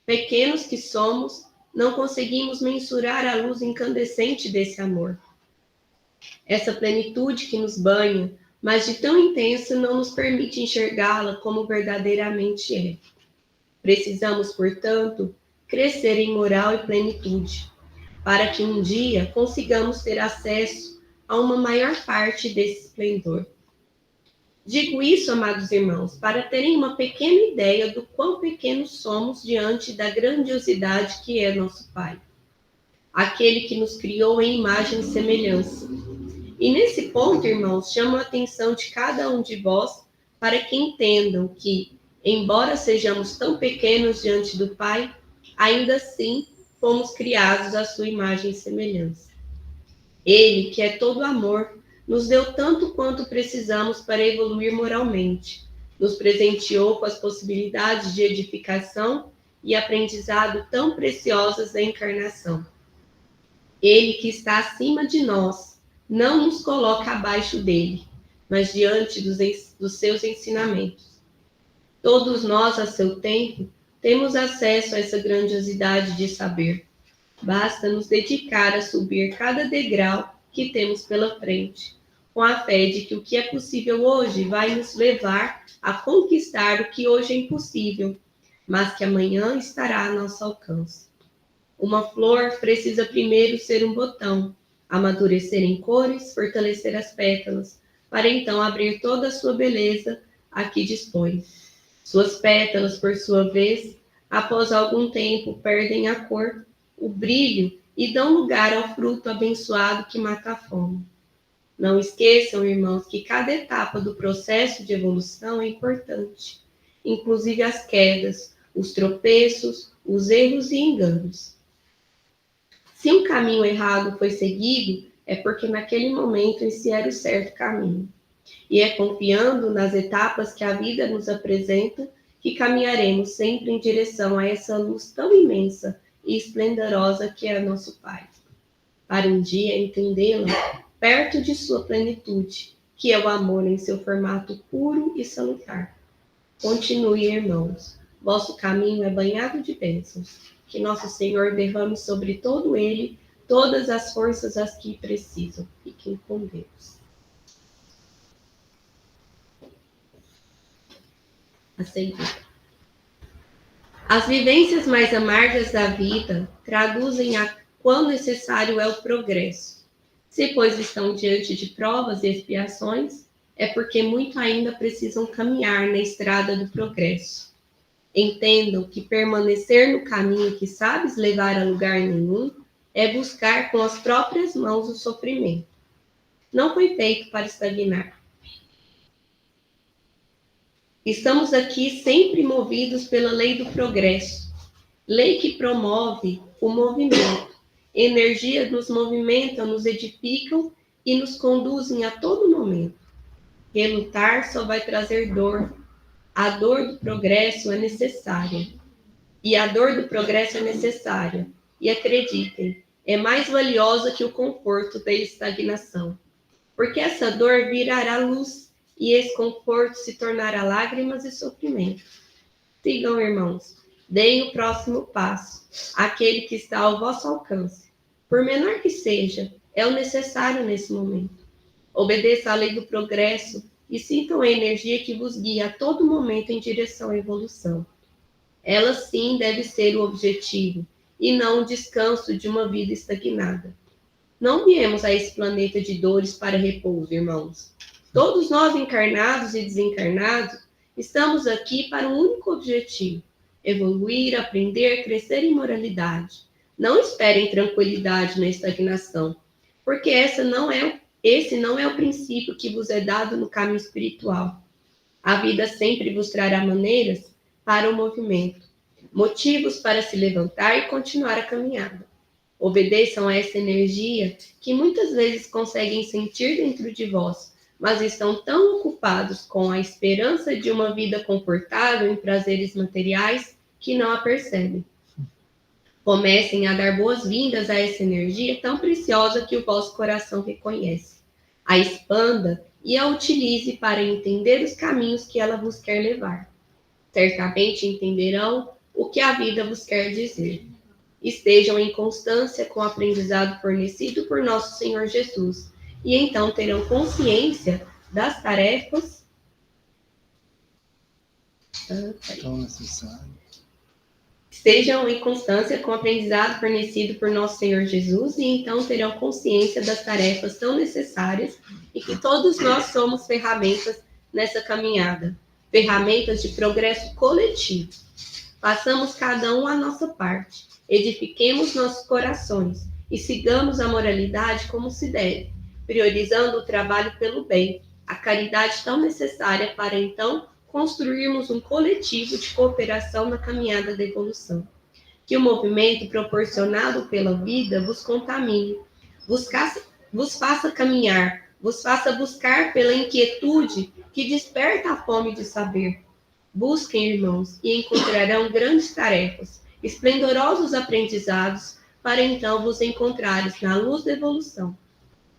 pequenos que somos, não conseguimos mensurar a luz incandescente desse amor. Essa plenitude que nos banha, mas de tão intensa não nos permite enxergá-la como verdadeiramente é. Precisamos, portanto, crescer em moral e plenitude, para que um dia consigamos ter acesso a uma maior parte desse esplendor. Digo isso, amados irmãos, para terem uma pequena ideia do quão pequenos somos diante da grandiosidade que é nosso Pai, aquele que nos criou em imagem e semelhança. E nesse ponto, irmãos, chamo a atenção de cada um de vós para que entendam que, embora sejamos tão pequenos diante do Pai, ainda assim fomos criados à sua imagem e semelhança. Ele, que é todo amor, nos deu tanto quanto precisamos para evoluir moralmente, nos presenteou com as possibilidades de edificação e aprendizado tão preciosas da encarnação. Ele, que está acima de nós, não nos coloca abaixo dele, mas diante dos seus ensinamentos. Todos nós, a seu tempo, temos acesso a essa grandiosidade de saber. Basta nos dedicar a subir cada degrau que temos pela frente, com a fé de que o que é possível hoje vai nos levar a conquistar o que hoje é impossível, mas que amanhã estará a nosso alcance. Uma flor precisa primeiro ser um botão, amadurecer em cores, fortalecer as pétalas, para então abrir toda a sua beleza a que dispõe. Suas pétalas, por sua vez, após algum tempo, perdem a cor, o brilho e dão lugar ao fruto abençoado que mata a fome. Não esqueçam, irmãos, que cada etapa do processo de evolução é importante, inclusive as quedas, os tropeços, os erros e enganos. Se um caminho errado foi seguido, é porque naquele momento esse era o certo caminho. E é confiando nas etapas que a vida nos apresenta que caminharemos sempre em direção a essa luz tão imensa e esplendorosa que é nosso Pai, para um dia entendê-la perto de sua plenitude, que é o amor em seu formato puro e salutar. Continue, irmãos. vosso caminho é banhado de bênçãos. Que nosso Senhor derrame sobre todo ele todas as forças as que precisam. Fiquem com Deus. A seguir. As vivências mais amargas da vida traduzem a quão necessário é o progresso. Se, pois, estão diante de provas e expiações, é porque muito ainda precisam caminhar na estrada do progresso. Entendam que permanecer no caminho que sabes levar a lugar nenhum é buscar com as próprias mãos o sofrimento. Não foi feito para estagnar. Estamos aqui sempre movidos pela lei do progresso, lei que promove o movimento. Energia nos movimenta, nos edificam e nos conduzem a todo momento. Relutar só vai trazer dor. A dor do progresso é necessária. E a dor do progresso é necessária. E acreditem, é mais valiosa que o conforto da estagnação. Porque essa dor virará luz e esse conforto se tornará lágrimas e sofrimento. Sigam, irmãos, deem o próximo passo, aquele que está ao vosso alcance. Por menor que seja, é o necessário nesse momento. Obedeça à lei do progresso e sintam a energia que vos guia a todo momento em direção à evolução. Ela sim deve ser o objetivo, e não o descanso de uma vida estagnada. Não viemos a esse planeta de dores para repouso, irmãos. Todos nós, encarnados e desencarnados, estamos aqui para um único objetivo: evoluir, aprender, crescer em moralidade. Não esperem tranquilidade na estagnação, porque esse não é o princípio que vos é dado no caminho espiritual. A vida sempre vos trará maneiras para o movimento, motivos para se levantar e continuar a caminhada. Obedeçam a essa energia que muitas vezes conseguem sentir dentro de vós, mas estão tão ocupados com a esperança de uma vida confortável em prazeres materiais que não a percebem. Comecem a dar boas-vindas a essa energia tão preciosa que o vosso coração reconhece. A expanda e a utilize para entender os caminhos que ela vos quer levar. Certamente entenderão o que a vida vos quer dizer. Estejam em constância com o aprendizado fornecido por nosso Senhor Jesus, e então terão consciência das tarefas tão necessárias. Estejam em constância com o aprendizado fornecido por nosso Senhor Jesus, e então terão consciência das tarefas tão necessárias e que todos nós somos ferramentas nessa caminhada, ferramentas de progresso coletivo. Façamos cada um a nossa parte, edifiquemos nossos corações e sigamos a moralidade como se deve, priorizando o trabalho pelo bem, a caridade tão necessária para então construirmos um coletivo de cooperação na caminhada da evolução. Que o movimento proporcionado pela vida vos contamine, vos faça caminhar, vos faça buscar pela inquietude que desperta a fome de saber. Busquem, irmãos, e encontrarão grandes tarefas, esplendorosos aprendizados, para então vos encontrares na luz da evolução.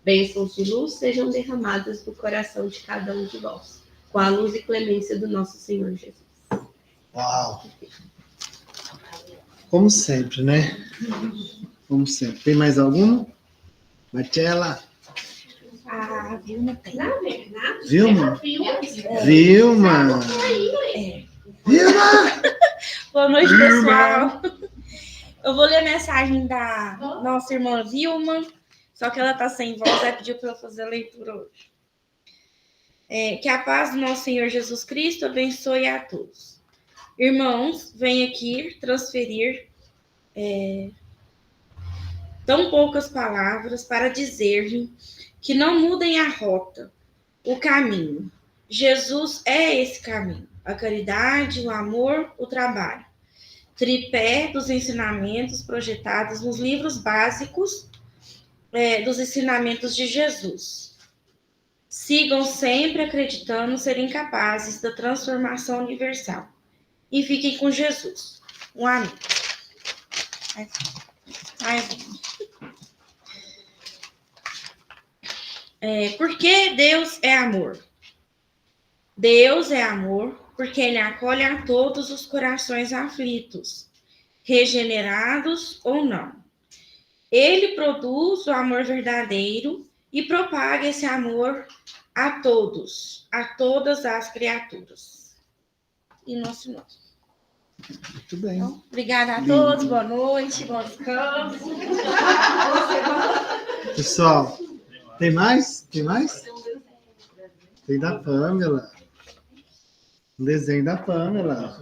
Bênçãos de luz sejam derramadas no coração de cada um de vós, com a luz e clemência do nosso Senhor Jesus. Uau! Como sempre, né? Como sempre. Tem mais algum? Marcela? A Vilma tem. Na verdade, Vilma? é Vilma! Vilma! Boa noite, pessoal. Eu vou ler a mensagem da nossa irmã Vilma, só que ela está sem voz, ela pediu para eu fazer a leitura hoje. Que a paz do nosso Senhor Jesus Cristo abençoe a todos. Irmãos, venho aqui transferir tão poucas palavras para dizer-lhe que não mudem a rota, o caminho. Jesus é esse caminho, a caridade, o amor, o trabalho. Tripé dos ensinamentos projetados nos livros básicos dos ensinamentos de Jesus. Sigam sempre acreditando serem capazes da transformação universal. E fiquem com Jesus. Um amém. Porque Deus é amor. Deus é amor, porque ele acolhe a todos os corações aflitos, regenerados ou não. Ele produz o amor verdadeiro e propaga esse amor a todos, a todas as criaturas. Em nosso nome. Muito bem. Então, obrigada a Lindo. todos, boa noite, bom descanso. Pessoal, tem mais? Tem mais? Tem da Pamela. Um desenho da Pamela.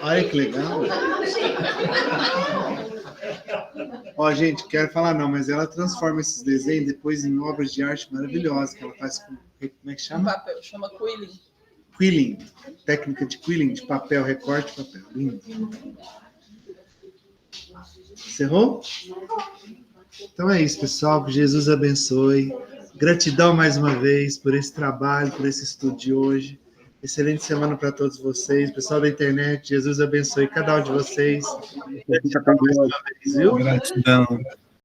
Olha que legal. Ó, gente, quero falar não, mas ela transforma esses desenhos depois em obras de arte maravilhosas que ela faz com, como é que chama? Papel, chama quilling. Quilling. Técnica de quilling, de papel, recorte de papel. Lindo. Encerrou? Então é isso, pessoal. Que Jesus abençoe. Gratidão mais uma vez por esse trabalho, por esse estudo de hoje. Excelente semana para todos vocês. Pessoal da internet, Jesus abençoe cada um de vocês. Mais uma vez, viu? Gratidão.